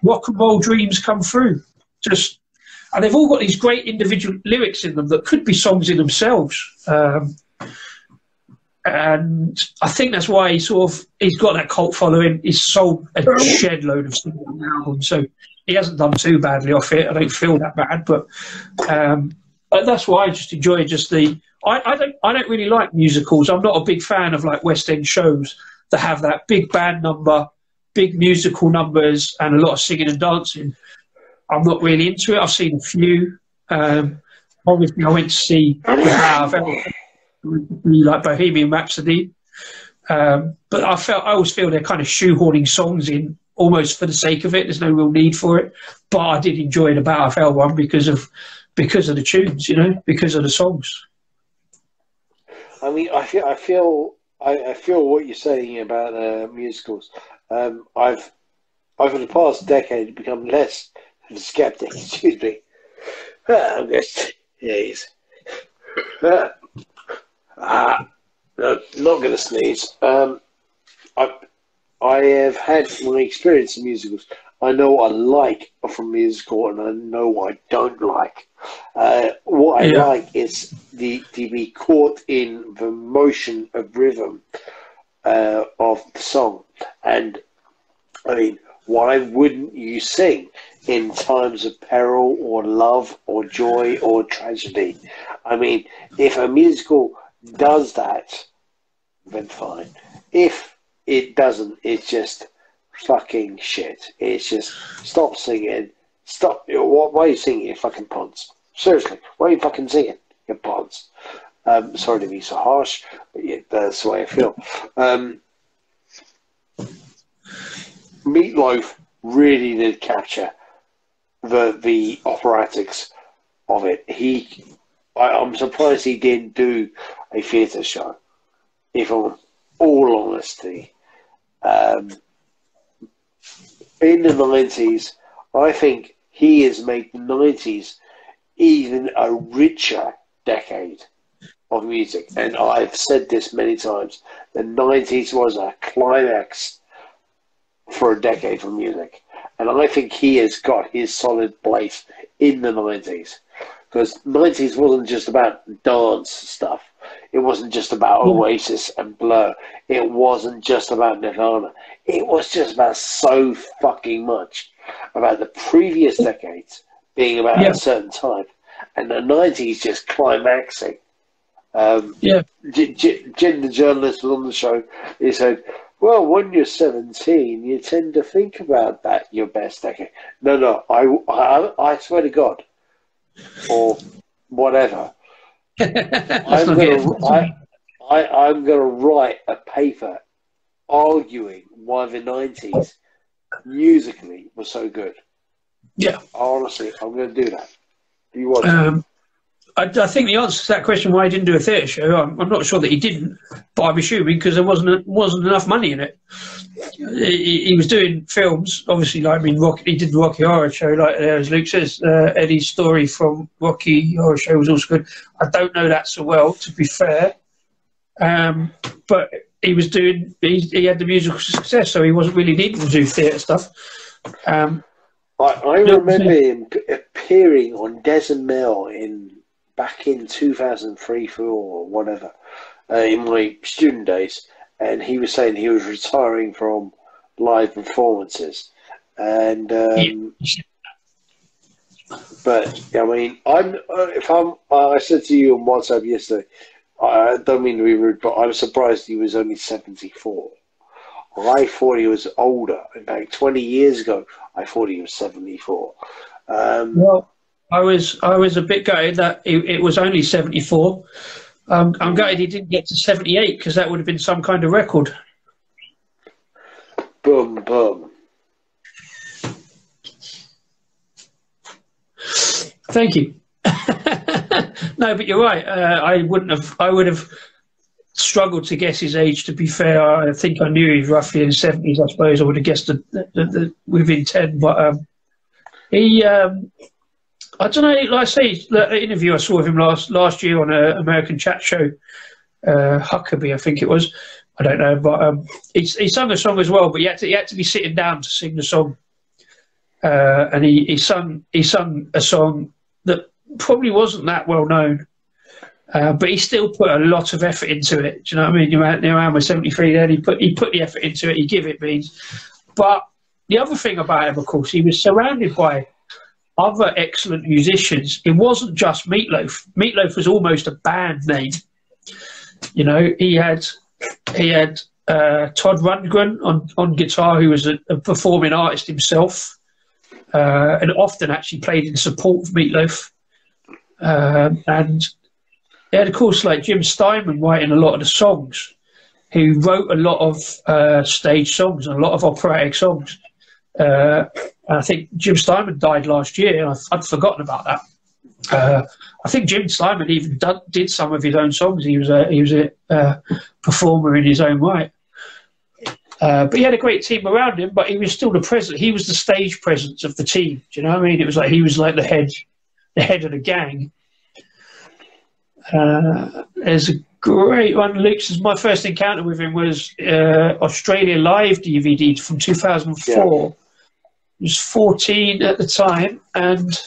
S2: Rock and Roll Dreams Come Through. And they've all got these great individual lyrics in them that could be songs in themselves. And I think that's why he's got that cult following. He's sold a shed load of single albums, so he hasn't done too badly off it. I don't feel that bad, but that's why I just enjoy I don't really like musicals. I'm not a big fan of like West End shows that have that big band number, big musical numbers, and a lot of singing and dancing. I'm not really into it. I've seen a few. Obviously, I went to see like Bohemian Rhapsody, but I always feel they're kind of shoehorning songs in almost for the sake of it. There's no real need for it. But I did enjoy the Bat Out of Hell one because of the tunes, because of the songs.
S3: I mean, I feel what you're saying about musicals. I've over the past decade become less of a skeptic. Excuse me. I'm just not going to sneeze. I have had my experience in musicals. I know what I like from musical, and I know what I don't like. What I like is to be caught in the motion of rhythm of the song. And I mean, why wouldn't you sing in times of peril or love or joy or tragedy? I mean, if a musical does that, then fine. If it doesn't, it's just fucking shit. It's just stop singing. Stop. Why are you singing, you fucking ponce? Seriously, why are you fucking singing, you ponce? Sorry to be so harsh, but yeah, that's the way I feel. Meatloaf really did capture the operatics of it. I'm surprised he didn't do a theatre show, if I'm all honesty. In the 90s, I think he has made the 90s even a richer decade of music. And I've said this many times. The 90s was a climax for a decade of music. And I think he has got his solid place in the 90s. Because 90s wasn't just about dance stuff. It wasn't just about Oasis and Blur. It wasn't just about Nirvana. It was just about so fucking much about the previous decades being about a certain time. And the 90s just climaxing. Jim, the journalist, was on the show. He said, well, when you're 17, you tend to think about that, your best decade. No, I swear to God, or whatever. I'm going to write a paper arguing why the 90s musically was so good.
S2: Yeah.
S3: Honestly, I'm going to do that. Do you want to?
S2: I think the answer to that question, why he didn't do a theatre show, I'm not sure that he didn't, but I'm assuming because there wasn't enough money in it. He was doing films, obviously. Like, I mean, he did the Rocky Horror Show, like as Luke says. Eddie's story from Rocky Horror Show was also good. I don't know that so well, to be fair, but he was doing. He had the musical success, so he wasn't really needing to do theatre stuff.
S3: I remember him appearing on Des and Mel back in 2003, 4 or whatever, in my student days, and he was saying he was retiring from live performances, and but I mean, I said to you on WhatsApp yesterday, I don't mean to be rude, but I'm surprised he was only 74. I thought he was older. In fact, 20 years ago, I thought he was 74.
S2: Well, I was a bit gutted that it was only 74. I'm gutted he didn't get to 78 because that would have been some kind of record.
S3: Boom, boom.
S2: Thank you. No, but you're right. I would have struggled to guess his age, to be fair. I think I knew he was roughly in his 70s, I suppose. I would have guessed within 10. But he... I don't know, like I say, the interview I saw of him last year on an American chat show, Huckabee, I think it was. I don't know, but he sung a song as well, but he had to be sitting down to sing the song. And he sung a song that probably wasn't that well known, but he still put a lot of effort into it. Do you know what I mean? Around with 73 then, he put the effort into it, he give it means. But the other thing about him, of course, he was surrounded by other excellent musicians. It wasn't just Meatloaf. Meatloaf was almost a band name. You know, he had Todd Rundgren on guitar, who was a performing artist himself, and often actually played in support of Meatloaf. And he had, of course, like Jim Steinman writing a lot of the songs, who wrote a lot of stage songs and a lot of operatic songs. I think Jim Steinman died last year, and I'd forgotten about that. I think Jim Steinman even did some of his own songs. He was a performer in his own right. But he had a great team around him, but he was still the president. He was the stage presence of the team. Do you know what I mean? It was like he was like the head of the gang. There's a great one, Luke. My first encounter with him was Australia Live DVD from 2004. Yeah. I was 14 at the time, and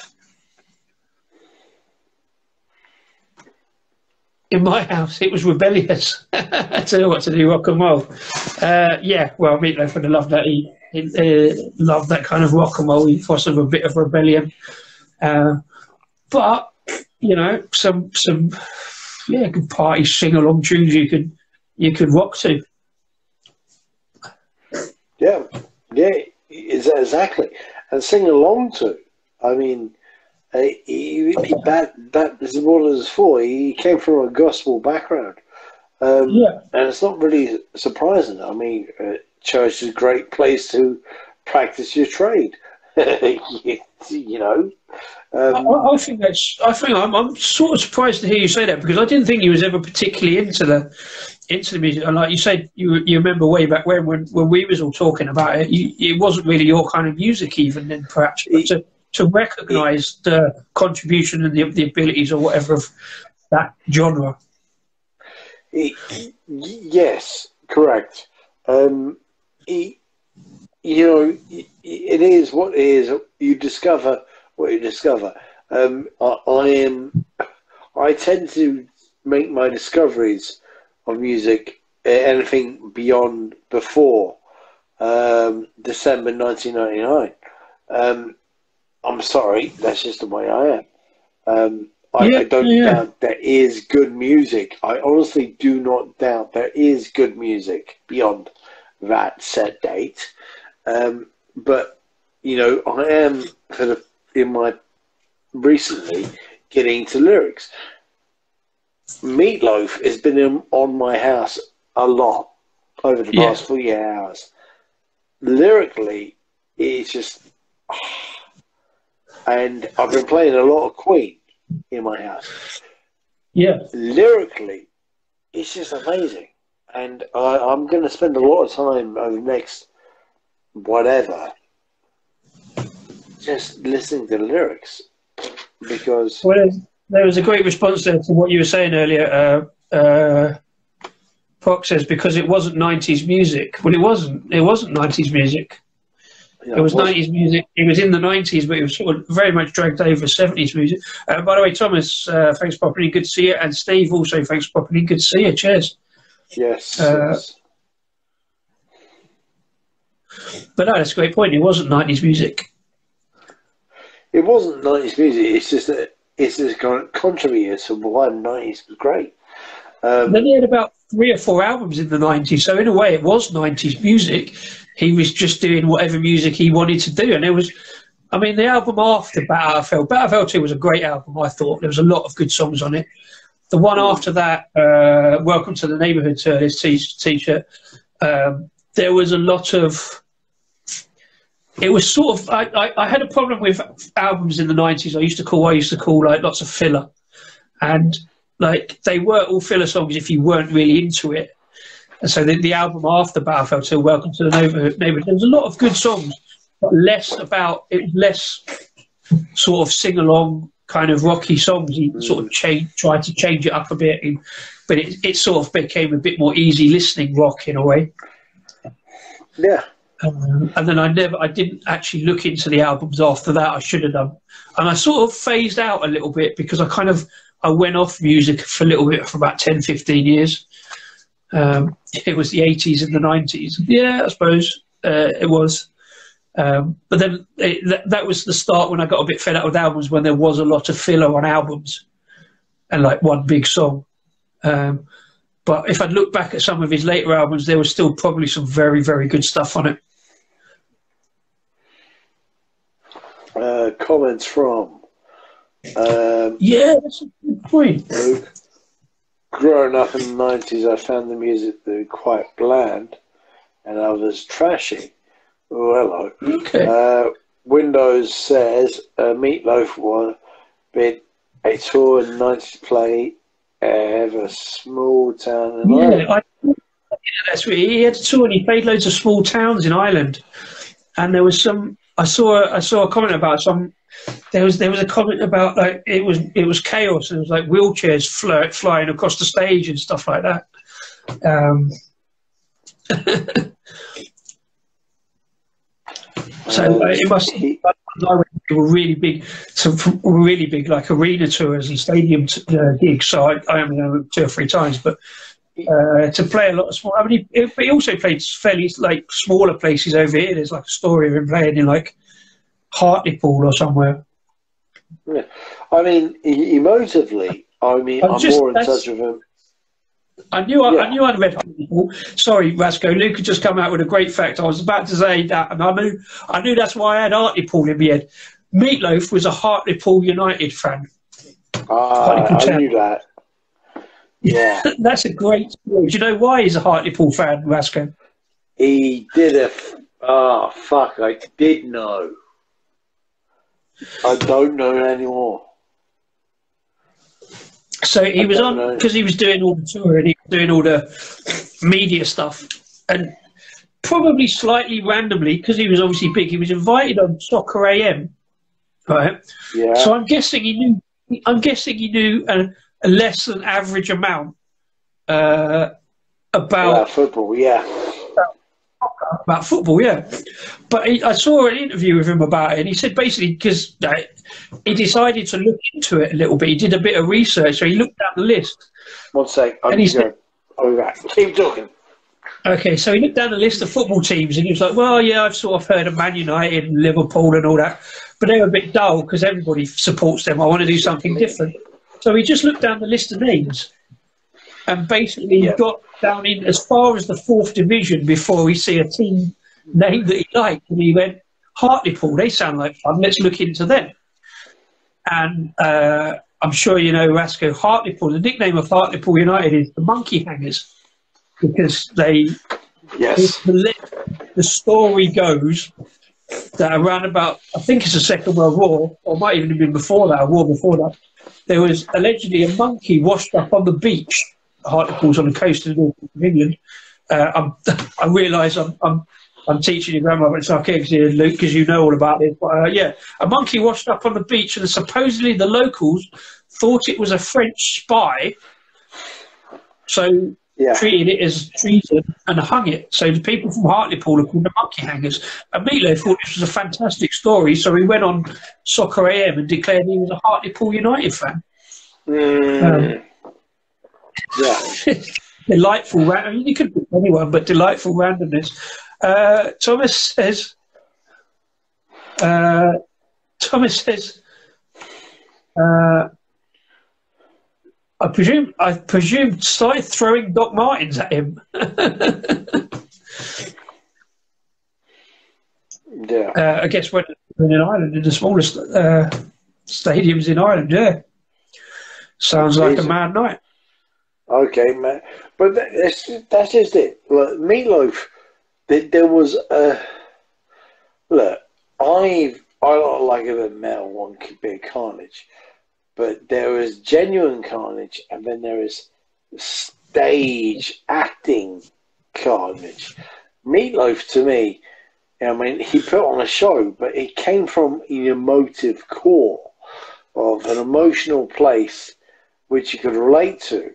S2: in my house it was rebellious. I tell you what to do, rock and roll. Yeah, well, Meatloaf would have loved that. He loved that kind of rock and roll. He fostered a bit of rebellion, but you know, some good party sing along tunes you could rock to.
S3: Yeah, exactly, and sing along to. I mean, that is what it was for. He came from a gospel background, and it's not really surprising. I mean, church is a great place to practice your trade. You know.
S2: I think I'm sort of surprised to hear you say that, because I didn't think he was ever particularly into the music. And like you said, you remember way back when we was all talking about it. It wasn't really your kind of music even then, perhaps. But to recognise the contribution and the abilities or whatever of that genre.
S3: Yes, correct. It is what it is. You discover what you discover. I tend to make my discoveries of music anything before December 1999. I'm sorry, that's just the way I am. I don't doubt there is good music. I honestly do not doubt there is good music beyond that set date. But, I am recently getting to lyrics. Meatloaf has been on my house a lot over the past 48 hours. Lyrically, it's just... And I've been playing a lot of Queen in my house.
S2: Yeah.
S3: Lyrically, it's just amazing. And I'm going to spend a lot of time over the next whatever just listening to the lyrics. Because...
S2: Well, there was a great response there to what you were saying earlier. Fox says, because it wasn't 90s music. Well, it wasn't 90s music.
S3: Yeah,
S2: it was 90s music. It was in the 90s, but it was sort of very much dragged over 70s music. By the way, Thomas, thanks for popping in. Good to see you. And Steve also, thanks for popping in. Good to see you. Cheers.
S3: Yes.
S2: But no, that's a great point. It wasn't 90s music.
S3: It wasn't 90s music. It's just that it's just kind of contributed to why the 90s was great.
S2: Then he had about 3 or 4 albums in the 90s. So in a way, it was 90s music. He was just doing whatever music he wanted to do. And there was, the album after Battle 2 was a great album, I thought. There was a lot of good songs on it. The one after that, Welcome to the Neighbourhood, this T-shirt, there was a lot of... It was sort of... I had a problem with albums in the 90s. I used to call like lots of filler. And like they were all filler songs if you weren't really into it. And so the album after Battlefield 2, Welcome to the Neighbourhood, there was a lot of good songs, but less sort of sing-along kind of rocky songs. He sort of tried to change it up a bit, but it sort of became a bit more easy listening rock in a way.
S3: Yeah.
S2: And then I didn't actually look into the albums after that. I should have done. And I sort of phased out a little bit because I went off music for a little bit for about 10, 15 years. It was the 80s and the 90s. Yeah, I suppose it was. But then that was the start when I got a bit fed up with albums, when there was a lot of filler on albums and like one big song. But if I'd look back at some of his later albums, there was still probably some very, very good stuff on it.
S3: Comments from...
S2: yeah, that's a good point.
S3: Luke. Growing up in the 90s, I found the music to be quite bland and others trashy. Oh, hello.
S2: Okay.
S3: Windows says Meatloaf was a tour in the 90s play of a small town in Ireland.
S2: That's right. He had a tour and he played loads of small towns in Ireland. And there was some... I saw a comment about some... There was a comment about like it was chaos and it was like wheelchairs flying across the stage and stuff like that. So it must. They were really big, like arena tours and stadium gigs. So I only know 2 or 3 times, but to play a lot of small. He also played fairly like smaller places over here. There's like a story of him playing in like Hartlepool or somewhere.
S3: Yeah. Emotively, I'm more in touch with him.
S2: I knew I'd read Hartlepool. Sorry, Rasco. Luke had just come out with a great fact. I was about to say that, and I knew that's why I had Hartlepool in my head. Meatloaf was a Hartlepool United fan.
S3: I knew that. Yeah.
S2: That's a great story. Do you know why he's a Hartlepool fan, Rasco?
S3: He did I did know. I don't know anymore.
S2: So he was on, because he was doing all the tour and he was doing all the media stuff, and probably slightly randomly, because he was obviously big, he was invited on Soccer AM right?
S3: Yeah.
S2: So I'm guessing he knew. A less than average amount about
S3: football. Yeah.
S2: about football, yeah. But I saw an interview with him about it, and he said basically because he decided to look into it a little bit. He did a bit of research, so he looked down the list.
S3: 1 sec.
S2: And he said,
S3: I'll be back. Keep talking.
S2: Okay, so he looked down the list of football teams, and he was like, well, yeah, I've sort of heard of Man United and Liverpool and all that, but they were a bit dull because everybody supports them. I want to do something different. So he just looked down the list of names and basically got down in as far as the 4th division before he see a team name that he liked. And he went, Hartlepool, they sound like fun. Let's look into them. And I'm sure you know, Rasco, Hartlepool, the nickname of Hartlepool United is the Monkey Hangers because they...
S3: Yes.
S2: The story goes that around about, I think it's the Second World War, or it might even have been before that, a war before that, there was allegedly a monkey washed up on the beach. Hartlepool's on the coast of England. I realise I'm teaching your grandmother in sarcasm here, Luke, because you know all about this. But yeah, a monkey washed up on the beach, and supposedly the locals thought it was a French spy, so treated it as treason and hung it. So the people from Hartlepool are called the Monkey Hangers. And Meatloaf thought this was a fantastic story, so he went on Soccer AM and declared he was a Hartlepool United fan. Delightful. I mean, you could be anyone, but delightful randomness. Thomas says. I presume started throwing Doc Martens at him. I guess when in Ireland, in the smallest stadiums in Ireland, sounds like a mad night.
S3: Okay, man, but that's just it. Look, Meatloaf, there was look. I don't like a bit metal one could be a carnage. But there is genuine carnage, and then there is stage acting carnage. Meatloaf, to me, I mean, he put on a show, but it came from an emotive core of an emotional place which you could relate to.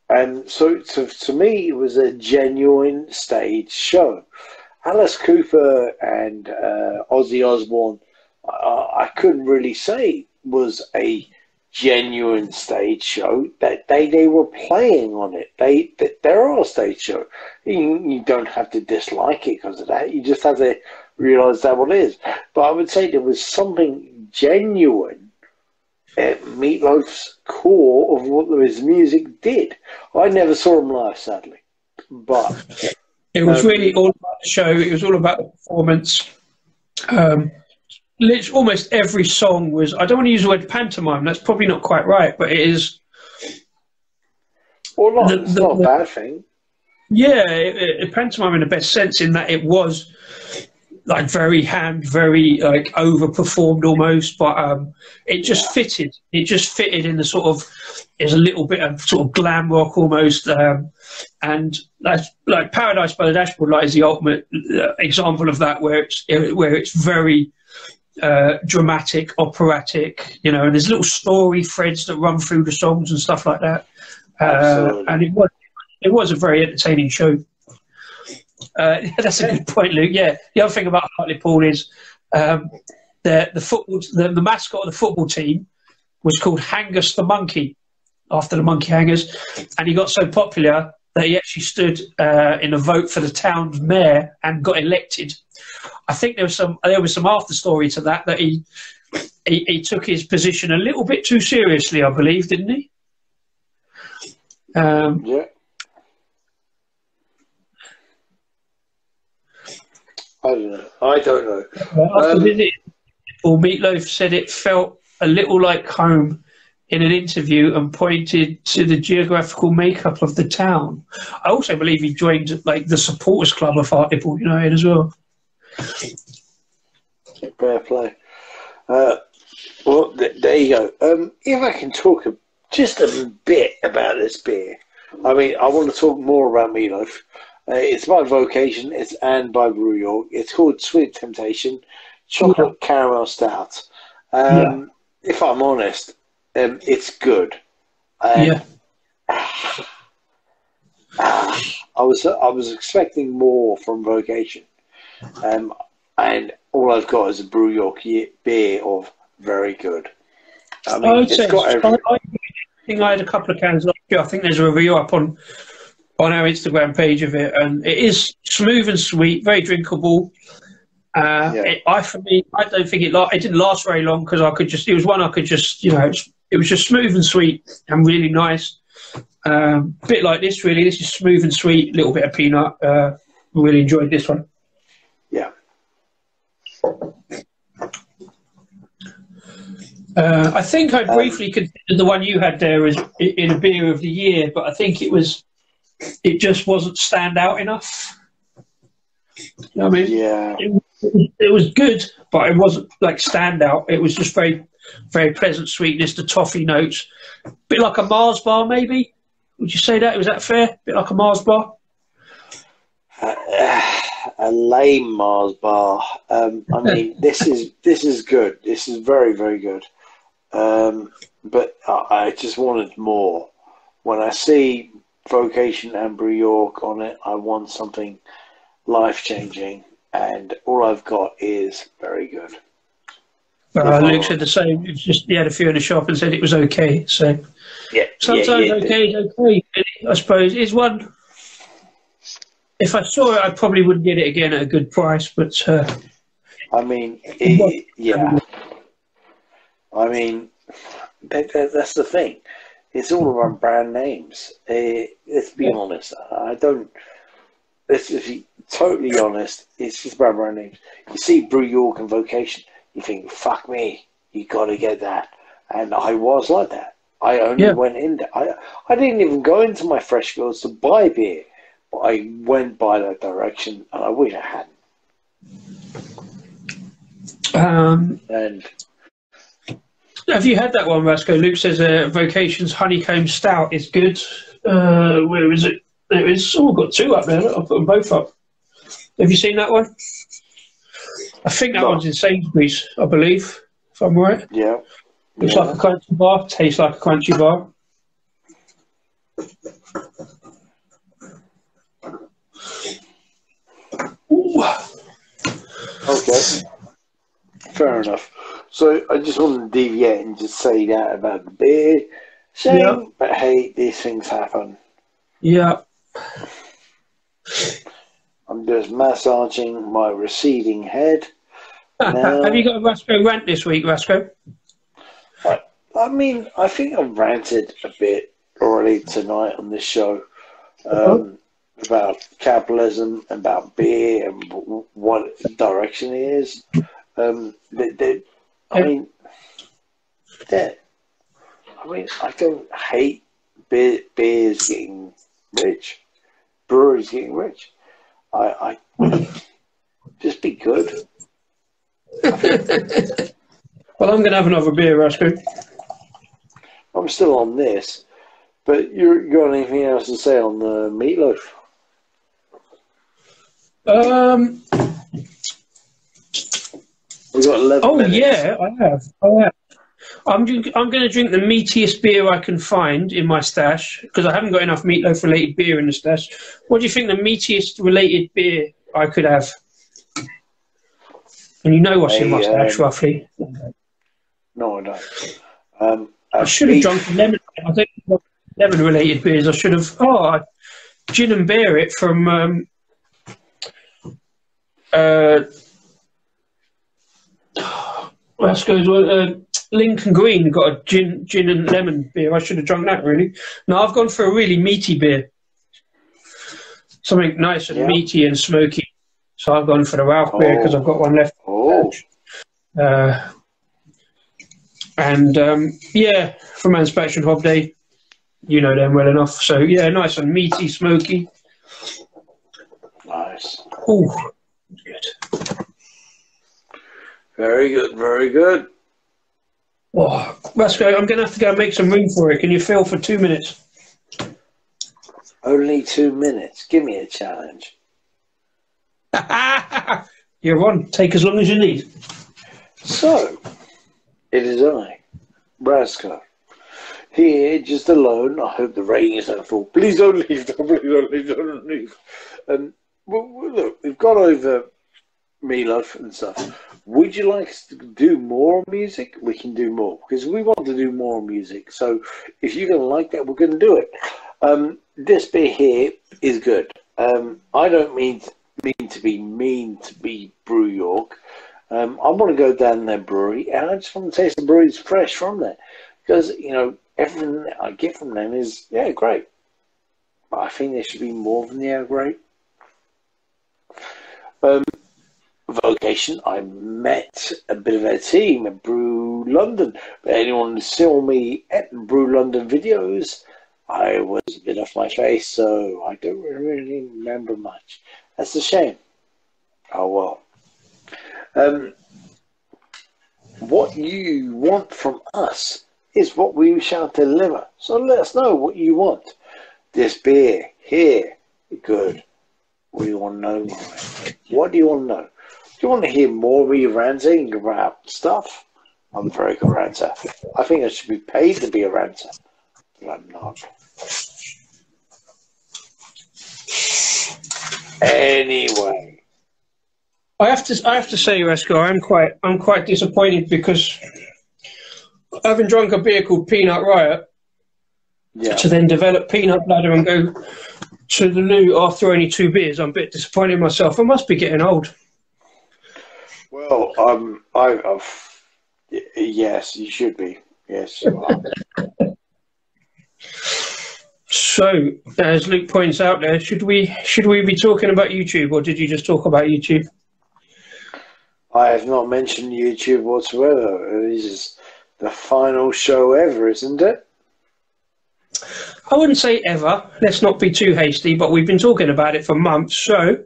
S3: And so to me, it was a genuine stage show. Alice Cooper and Ozzy Osbourne, I couldn't really say was a genuine stage show. That they were playing on it. They're a stage show. You don't have to dislike it because of that. You just have to realise that what it is. But I would say there was something genuine at Meatloaf's core of what his music did. I never saw him live, sadly, but
S2: it was really all about the show. It was all about the performance. Almost every song was, I don't want to use the word pantomime, that's probably not quite right, but it is...
S3: Well, it's not a bad thing.
S2: Yeah, pantomime in the best sense, in that it was like very like overperformed almost, but it just fitted. It just fitted in the sort of, there's a little bit of sort of glam rock almost, and that's like Paradise by the Dashboard Light is the ultimate example of that, where it's very dramatic, operatic, you know, and there's little story threads that run through the songs and stuff like that. And it was a very entertaining show. That's a good point, Luke. Yeah, the other thing about Hartlepool is the mascot of the football team was called Hangus the Monkey, after the Monkey Hangers, and he got so popular that he actually stood in a vote for the town's mayor and got elected. I think there was some after story to that he took his position a little bit too seriously, I believe, didn't he?
S3: Yeah. I don't know.
S2: After visiting, Meatloaf said it felt a little like home in an interview and pointed to the geographical makeup of the town. I also believe he joined like the supporters club of Hartlepool United as well.
S3: Fair play. Well, there you go. If I can talk just a bit about this beer. I mean, I want to talk more about Meatloaf. It's by vocation. And by Brew York. It's called Sweet Temptation Chocolate Caramel Stout. If I'm honest, it's good.
S2: Yeah.
S3: I was expecting more from Vocation, and all I've got is a Brew York beer of very good. I mean,
S2: I'd say
S3: it's got everything.
S2: I think I had a couple of cans last year. I think there's a review up on our Instagram page of it, and it is smooth and sweet, very drinkable. For me, I don't think it didn't last very long because it was one I could just, it was just smooth and sweet and really nice. Bit like this, really. This is smooth and sweet, little bit of peanut. Really enjoyed this one.
S3: Yeah.
S2: I think I briefly considered the one you had there as in a beer of the year, but I think it just wasn't stand out enough. You know what I mean?
S3: Yeah.
S2: It was good, but it wasn't like stand out. It was just very, very pleasant sweetness, the toffee notes. A bit like a Mars bar, maybe? Would you say that? Was that fair? A bit like a Mars bar?
S3: A lame Mars bar. I mean, this is good. This is very, very good. But I just wanted more. When I see Vocation and Brew York on it, I want something life-changing, and all I've got is very good.
S2: Luke said the same. It was just he had a few in the shop and said it was okay. So sometimes okay is okay. I suppose it's one. If I saw it, I probably wouldn't get it again at a good price. But
S3: I mean, I mean, that's the thing. It's all around brand names. Let's be honest. Let's be totally honest. It's just brand names. You see Brew York and Vocation, you think, fuck me, you got to get that. And I was like that. I only went in there. I didn't even go into my Fresh Fields to buy beer. But I went by that direction, and I wish I hadn't. And
S2: have you had that one, Vasco? Luke says Vocation's Honeycomb Stout is good. Where is it? There it is. Oh, I've got two up there. I'll put them both up. Have you seen that one? I think that one's in Sainsbury's, I believe, if I'm right.
S3: Yeah.
S2: Looks like a crunchy bar. Tastes like a crunchy bar. Ooh.
S3: Okay. Fair enough. So I just want to deviate and just say that about the beer. Shame, but hey, these things happen.
S2: Yeah.
S3: I'm just massaging my receding head. Now,
S2: have you got a Vasco rant this week, Vasco?
S3: I mean, I think I've ranted a bit already tonight on this show about capitalism, about beer, and what direction it is. I don't hate beers getting rich, breweries getting rich. I just be good.
S2: Well, I'm going to have another beer, Vasco.
S3: I'm still on this, but you got anything else to say on the Meatloaf? We got 11 minutes.
S2: Yeah, I have. I'm going to drink the meatiest beer I can find in my stash because I haven't got enough Meatloaf-related beer in the stash. What do you think the meatiest related beer I could have? And you know what's in my stash, roughly.
S3: No, I don't.
S2: I should have drunk lemon. I don't know lemon-related beers. I should have. Gin and bear it from. Lincoln Green got a gin and lemon beer. I should have drunk that, really. No, I've gone for a really meaty beer. Something nice and meaty and smoky. So I've gone for the Ralph beer because I've got one left. From Manufacturing Hob Day. You know them well enough. So, yeah, nice and meaty, smoky.
S3: Nice.
S2: Ooh, good.
S3: Very good, very good.
S2: Oh, Vasco, I'm going to have to go and make some room for it. Can you fill for 2 minutes?
S3: Only 2 minutes. Give me a challenge.
S2: You're on. Take as long as you need.
S3: So, It is I, Brasco. Here, just alone. I hope the ratings don't fall. Please don't leave. Please don't leave. Don't leave. Well, look, we've gone over Meatloaf and stuff. Would you like us to do more music? We can do more because we want to do more music. So if you're going to like that, we're going to do it. This bit here is good. I don't mean to be mean to be Brew York. I want to go down their brewery and I just want to taste the brewery's fresh from there because, you know, everything I get from them is, yeah, great. But I think there should be more than, yeah, great. Vocation, I met a bit of their team at Brew London. But anyone who saw me at Brew London videos, I was a bit off my face, so I don't really remember much. That's a shame. Oh well. What you want from us is what we shall deliver. So let us know what you want. This beer here, good. What do you want to know? What do you want to know? Do you want to hear more of me ranting about stuff? I'm a very good ranter. I think I should be paid to be a ranter, but I'm not. Anyway,
S2: I have to say, Rasco, I'm quite disappointed because having drunk a beer called Peanut Riot, to then develop Peanut Bladder and go to the loo after only 2 beers, I'm a bit disappointed in myself. I must be getting old.
S3: Well, yes, you should be. Yes, you are.
S2: So, as Luke points out there, should we be talking about YouTube, or did you just talk about YouTube?
S3: I have not mentioned YouTube whatsoever. This is the final show ever, isn't it?
S2: I wouldn't say ever. Let's not be too hasty, but we've been talking about it for months. So,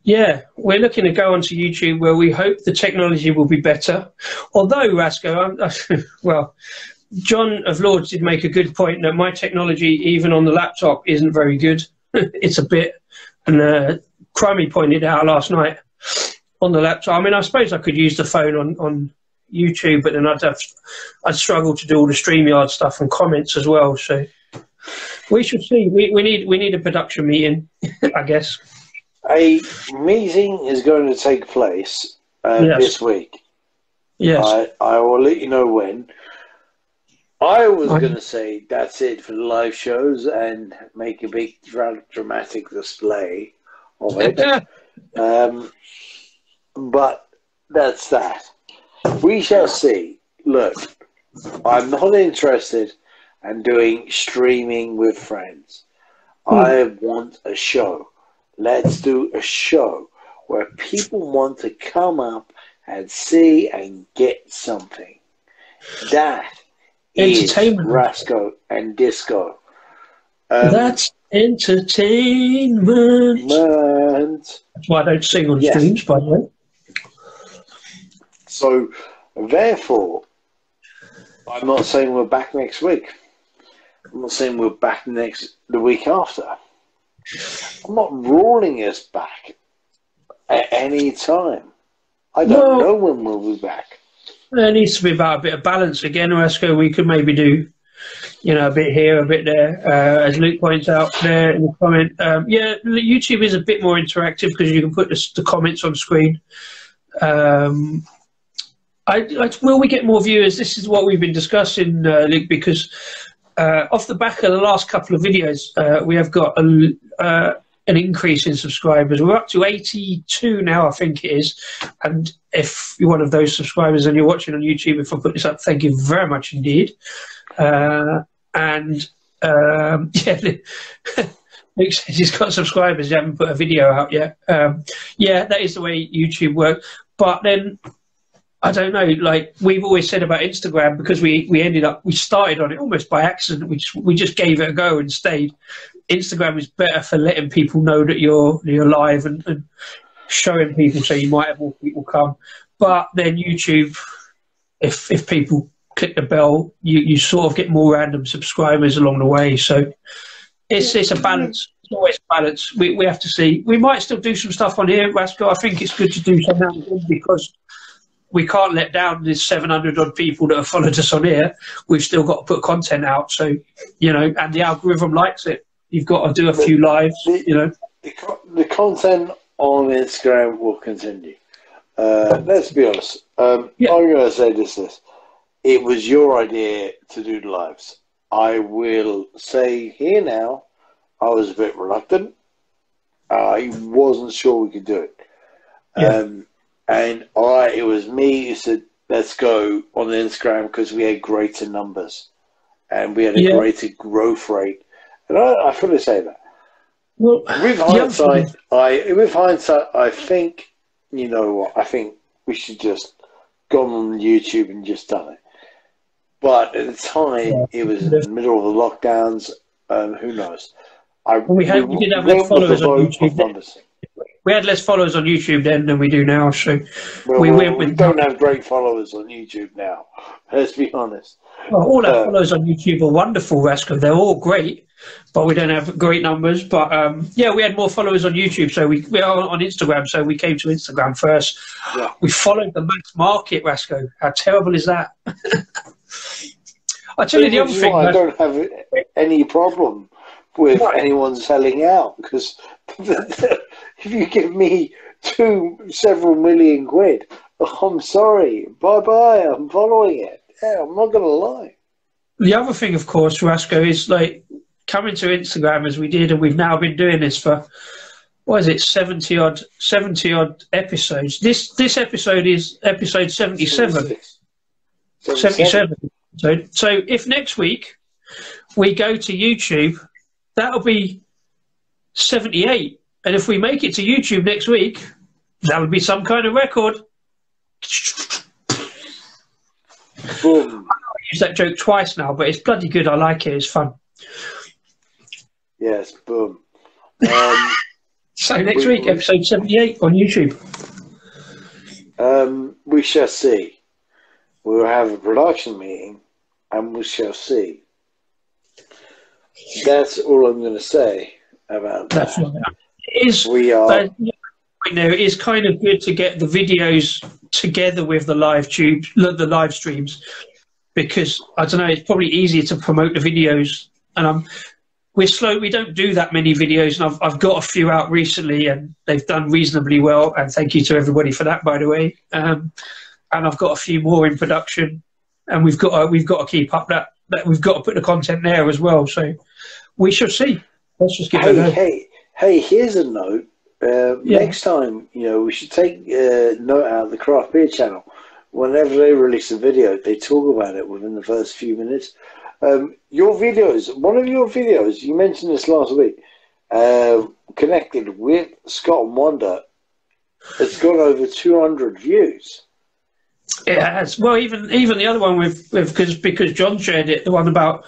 S2: yeah, we're looking to go onto YouTube where we hope the technology will be better. Although, Rasco, well, John of Lords did make a good point that my technology, even on the laptop, isn't very good. It's a bit, and Crummy pointed out last night on the laptop. I mean, I suppose I could use the phone on YouTube, but then I'd struggle to do all the StreamYard stuff and comments as well. So we should see. We need a production meeting, I guess.
S3: A meeting is going to take place this week.
S2: Yes.
S3: I will let you know when. I was going to say that's it for the live shows and make a big dramatic display of it. But that's that. We shall see. Look, I'm not interested in doing streaming with friends. I want a show. Let's do a show where people want to come up and see and get something. That is Rasco and Disco.
S2: That's entertainment. That's why I don't sing on streams, by the way.
S3: So, therefore, I'm not saying we're back next week. I'm not saying we're back the week after. I'm not ruling us back at any time. I don't know when we'll be back.
S2: There needs to be about a bit of balance again, Rasco. We could maybe do, a bit here, a bit there, as Luke points out there in the comment. YouTube is a bit more interactive because you can put the comments on screen. Will we get more viewers? This is what we've been discussing, Luke, because off the back of the last couple of videos, we have got an increase in subscribers. We're up to 82 now, I think it is. And if you're one of those subscribers and you're watching on YouTube, if I put this up, thank you very much indeed. Luke says he's got subscribers, he haven't put a video out yet. That is the way YouTube works. But then, I don't know, like we've always said about Instagram, because we started on it almost by accident. We just gave it a go and stayed. Instagram is better for letting people know that you're live and showing people, so you might have more people come. But then YouTube, if people click the bell, you sort of get more random subscribers along the way. So it's a balance. It's always a balance. We have to see. We might still do some stuff on here, Rasco. I think it's good to do some now and then because we can't let down the 700 odd people that have followed us on here. We've still got to put content out. So, you know, and the algorithm likes it. You've got to do a few lives, you know.
S3: The content on Instagram will continue. Let's be honest. I'm going to say this. It was your idea to do the lives. I will say here now, I was a bit reluctant. I wasn't sure we could do it. And it was me who said, let's go on Instagram because we had greater numbers and we had a greater growth rate. And I fully say that.
S2: Well,
S3: with hindsight, I think, you know what, I think we should just gone on YouTube and just done it. But at the time, it was in the middle of the lockdowns. Who knows? We
S2: did have less followers on YouTube. We had less followers on YouTube then than we do now. So we
S3: don't have great followers on YouTube now. Let's be honest.
S2: Well, all our followers on YouTube are wonderful, Rasko. They're all great, but we don't have great numbers. But we had more followers on YouTube, so we are on Instagram. So we came to Instagram first.
S3: Yeah.
S2: We followed the mass market, Rasko. How terrible is that? I tell you the other thing.
S3: I don't have any problem with anyone selling out because if you give me several million quid, I'm sorry, bye bye. I'm following it. Yeah, I'm not going to lie.
S2: The other thing, of course, Rasko, is like coming to Instagram as we did, and we've now been doing this for 70 odd episodes. This episode is episode 77. 77. So if next week we go to YouTube, that'll be 78. And if we make it to YouTube next week, that would be some kind of record.
S3: Boom.
S2: I used that joke twice now, but it's bloody good. I like it. It's fun.
S3: Yes, boom.
S2: So next week, episode 78 on YouTube.
S3: We shall see. We'll have a production meeting, and we shall see. That's all I'm going to say about that.
S2: That's right. It is kind of good to get the videos together with the the live streams, because I don't know, it's probably easier to promote the videos, and we're slow. We don't do that many videos, and I've got a few out recently, and they've done reasonably well. And thank you to everybody for that, by the way. And I've got a few more in production, and we've got to keep up that we've got to put the content there as well. So we shall see. Let's just give it a go.
S3: Hey, here's a note. Next time, we should take a note out of the Craft Beer channel. Whenever they release a video, they talk about it within the first few minutes. Your videos, one of your videos, you mentioned this last week, connected with Scott and Wonder, it's got over 200 views.
S2: It has. Well, even the other one because John shared it, the one about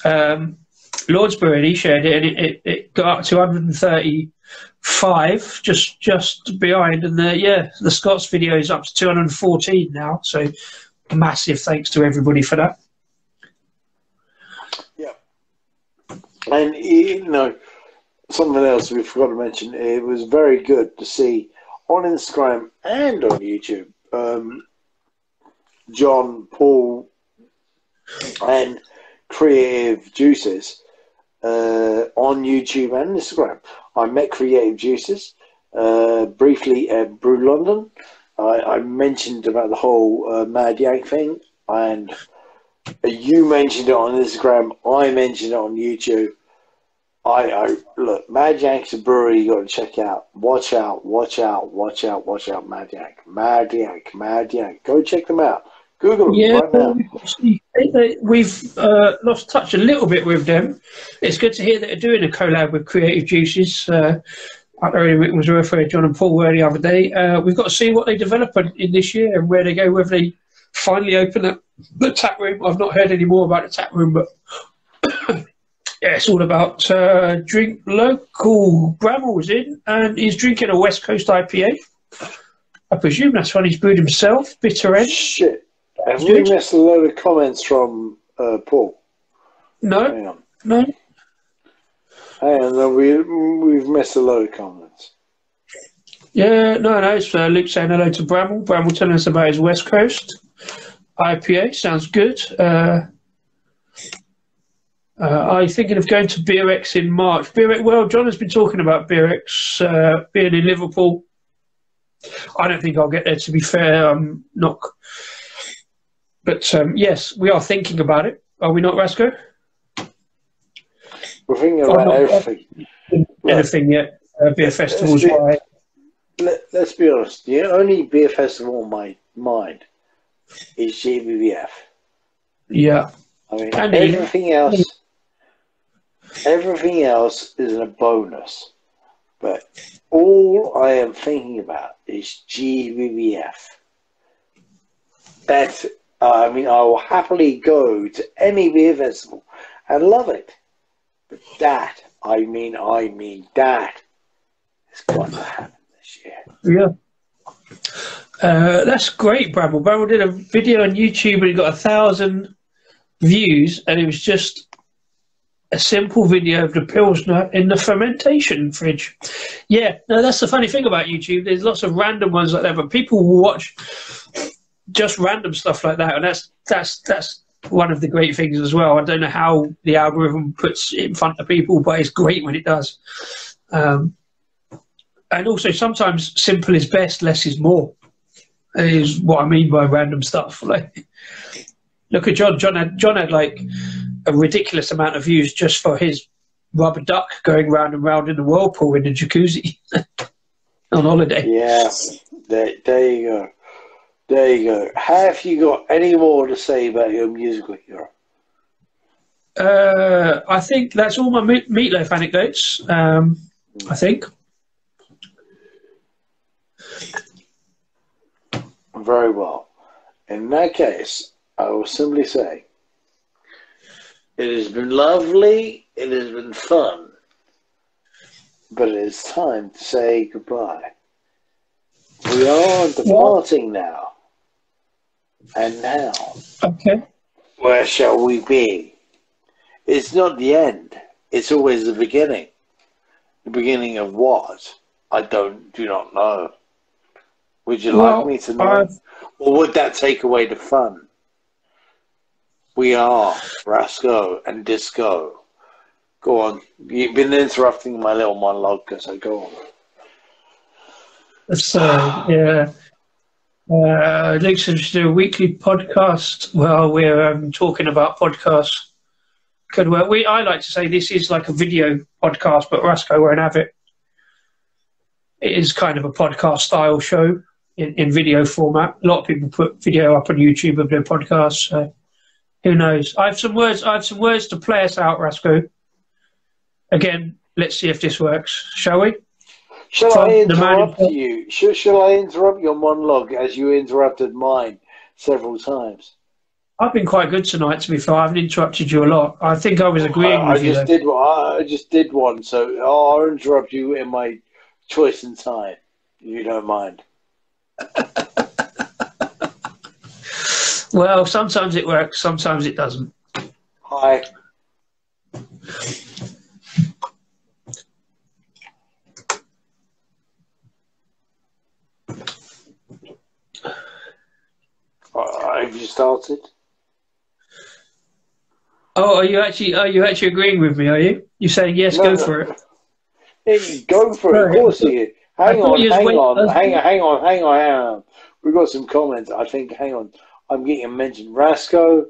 S2: Lordsbury, and he shared it, and it got up to 135, just behind, and the Scots video is up to 214 now. So massive thanks to everybody for that.
S3: Yeah, and something else we forgot to mention. It was very good to see on Instagram and on YouTube. John, Paul, and Creative Juices on YouTube and Instagram. I met Creative Juices briefly at Brew London. I mentioned about the whole Mad Yank thing, and you mentioned it on Instagram. I mentioned it on YouTube. Look, Mad Yank's a brewery you got to check out. Watch out, Mad Yank. Mad Yank. Go check them out. Google them right now.
S2: We've lost touch a little bit with them. It's good to hear that they're doing a collab with Creative Juices. I was referring to John and Paul the other day. We've got to see what they develop in this year and where they go, whether they finally open up the tap room. I've not heard any more about the tap room, but it's all about drink local. Bramwell's in, and he's drinking a West Coast IPA. I presume that's one he's brewed himself. Bitter end.
S3: Shit. Have we missed a load of comments from Paul?
S2: No.
S3: Hang on, we've missed a load of comments.
S2: Yeah, no, it's Luke saying hello to Bramble. Bramble telling us about his West Coast IPA. Sounds good. I'm thinking of going to BeerX in March. Well, John has been talking about BeerX being in Liverpool. I don't think I'll get there, to be fair. I'm not. But yes, we are thinking about it. Are we not, Rasco?
S3: We're thinking about everything.
S2: Anything yet? Beer festivals.
S3: Let's be honest. The only beer festival on my mind is GBBF.
S2: Yeah.
S3: I mean, everything else is a bonus. But all I am thinking about is GBBF. That, I mean, I will happily go to any beer festival and love it. But that, I mean, that has got to happen this year.
S2: Yeah. That's great, Bramble. Bramble did a video on YouTube and he got 1,000 views, and it was just a simple video of the Pilsner in the fermentation fridge. Yeah, no, that's the funny thing about YouTube. There's lots of random ones like that, but people will watch just random stuff like that, and that's one of the great things as well. I don't know how the algorithm puts it in front of people, but it's great when it does. And also, sometimes simple is best, less is more, is what I mean by random stuff. Like, look at John. John had like a ridiculous amount of views just for his rubber duck going round and round in the whirlpool in the jacuzzi on holiday.
S3: Yeah, there you go. There you go. Have you got any more to say about your musical hero?
S2: I think that's all my Meatloaf anecdotes. I think.
S3: Very well. In that case, I will simply say, it has been lovely, it has been fun, but it is time to say goodbye. We are departing now. And now,
S2: okay,
S3: where shall we be? It's not the end. It's always the beginning. The beginning of what? I do not know. Would you like me to know? Or would that take away the fun? We are Rasco and Disco. Go on. You've been interrupting my little monologue, so go on.
S2: So, yeah. Luke says we should do a weekly podcast. Well, we're talking about podcasts. Could work. I like to say this is like a video podcast, but Rasco won't have it. It is kind of a podcast style show in video format. A lot of people put video up on YouTube of their podcasts. So who knows? I have some words to play us out, Rasco. Again, let's see if this works. Shall we?
S3: Shall I interrupt you? Shall I interrupt your monologue as you interrupted mine several times?
S2: I've been quite good tonight, to be fair. I haven't interrupted you a lot. I think I was agreeing with you.
S3: I just did one, so I'll interrupt you in my choice and time, if you don't mind.
S2: Well, sometimes it works, sometimes it doesn't.
S3: Hi. Have you started?
S2: Oh, are you actually agreeing with me? Are you? You're saying yes? No, go for it.
S3: Hey, go for it. Of course you. Hang on. We've got some comments. I think. Hang on. I'm getting a mention. Rasco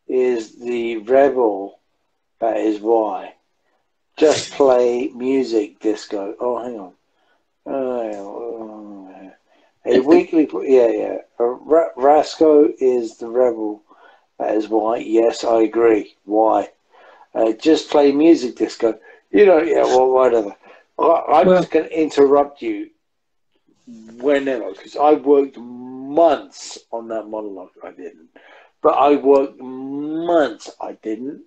S3: is the rebel. That is why. Just play music, Disco. Oh, hang on. A weekly, yeah. Rasco is the rebel. That is why. Yes, I agree. Why? Just play music, Disco. You know, yeah. Well, whatever. I'm just going to interrupt you whenever, because I worked months on that monologue. I didn't, but I worked months. I didn't.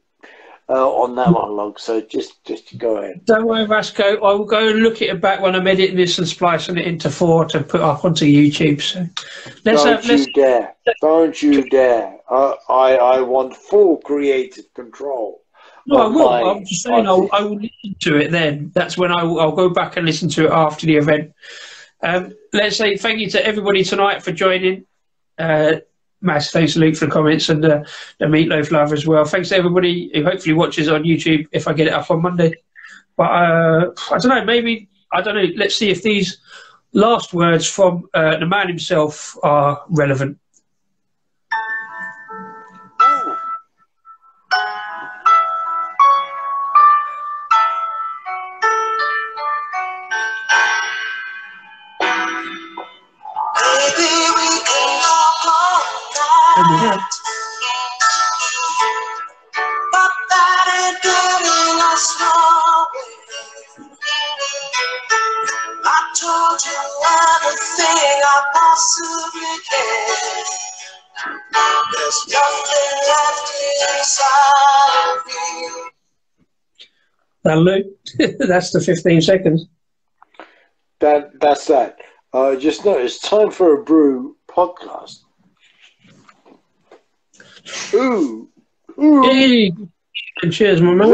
S3: On that monologue, so just go ahead.
S2: Don't worry, Rasco. I will go and look at it back when I'm editing this and splicing it into 4 to put up onto YouTube. So
S3: Don't you dare! I want full creative control.
S2: No, I will. I'm just saying I will listen to it then. That's when I'll go back and listen to it after the event. Let's say thank you to everybody tonight for joining. Mass thanks to Luke for the comments and the Meatloaf love as well. Thanks to everybody who hopefully watches on YouTube if I get it up on Monday. But I don't know, maybe, I don't know, let's see if these last words from the man himself are relevant.
S5: But that ain't getting us nowhere. I told you everything I possibly can. There's nothing left inside of me.
S2: Now, Luke, that's the 15 seconds.
S3: That's that. Just notice, time for a brew podcast. Ooh.
S2: Hey, cheers, my man.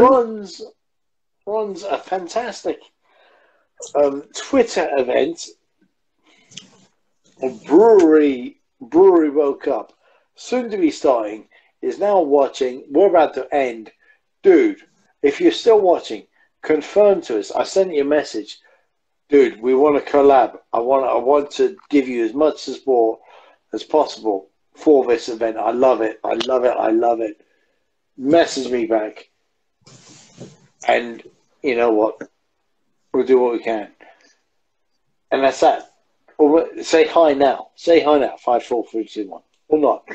S3: Runs a fantastic Twitter event. A brewery woke up, soon to be starting, is now watching. We're about to end. Dude, if you're still watching, confirm to us. I sent you a message. Dude, we want to collab. I want to give you as much support as possible for this event. I love it. I love it. I love it. Message me back. And you know what? We'll do what we can. And that's that. Or say hi now. Say hi now. 5, 4, 3, 2, 1. Or not.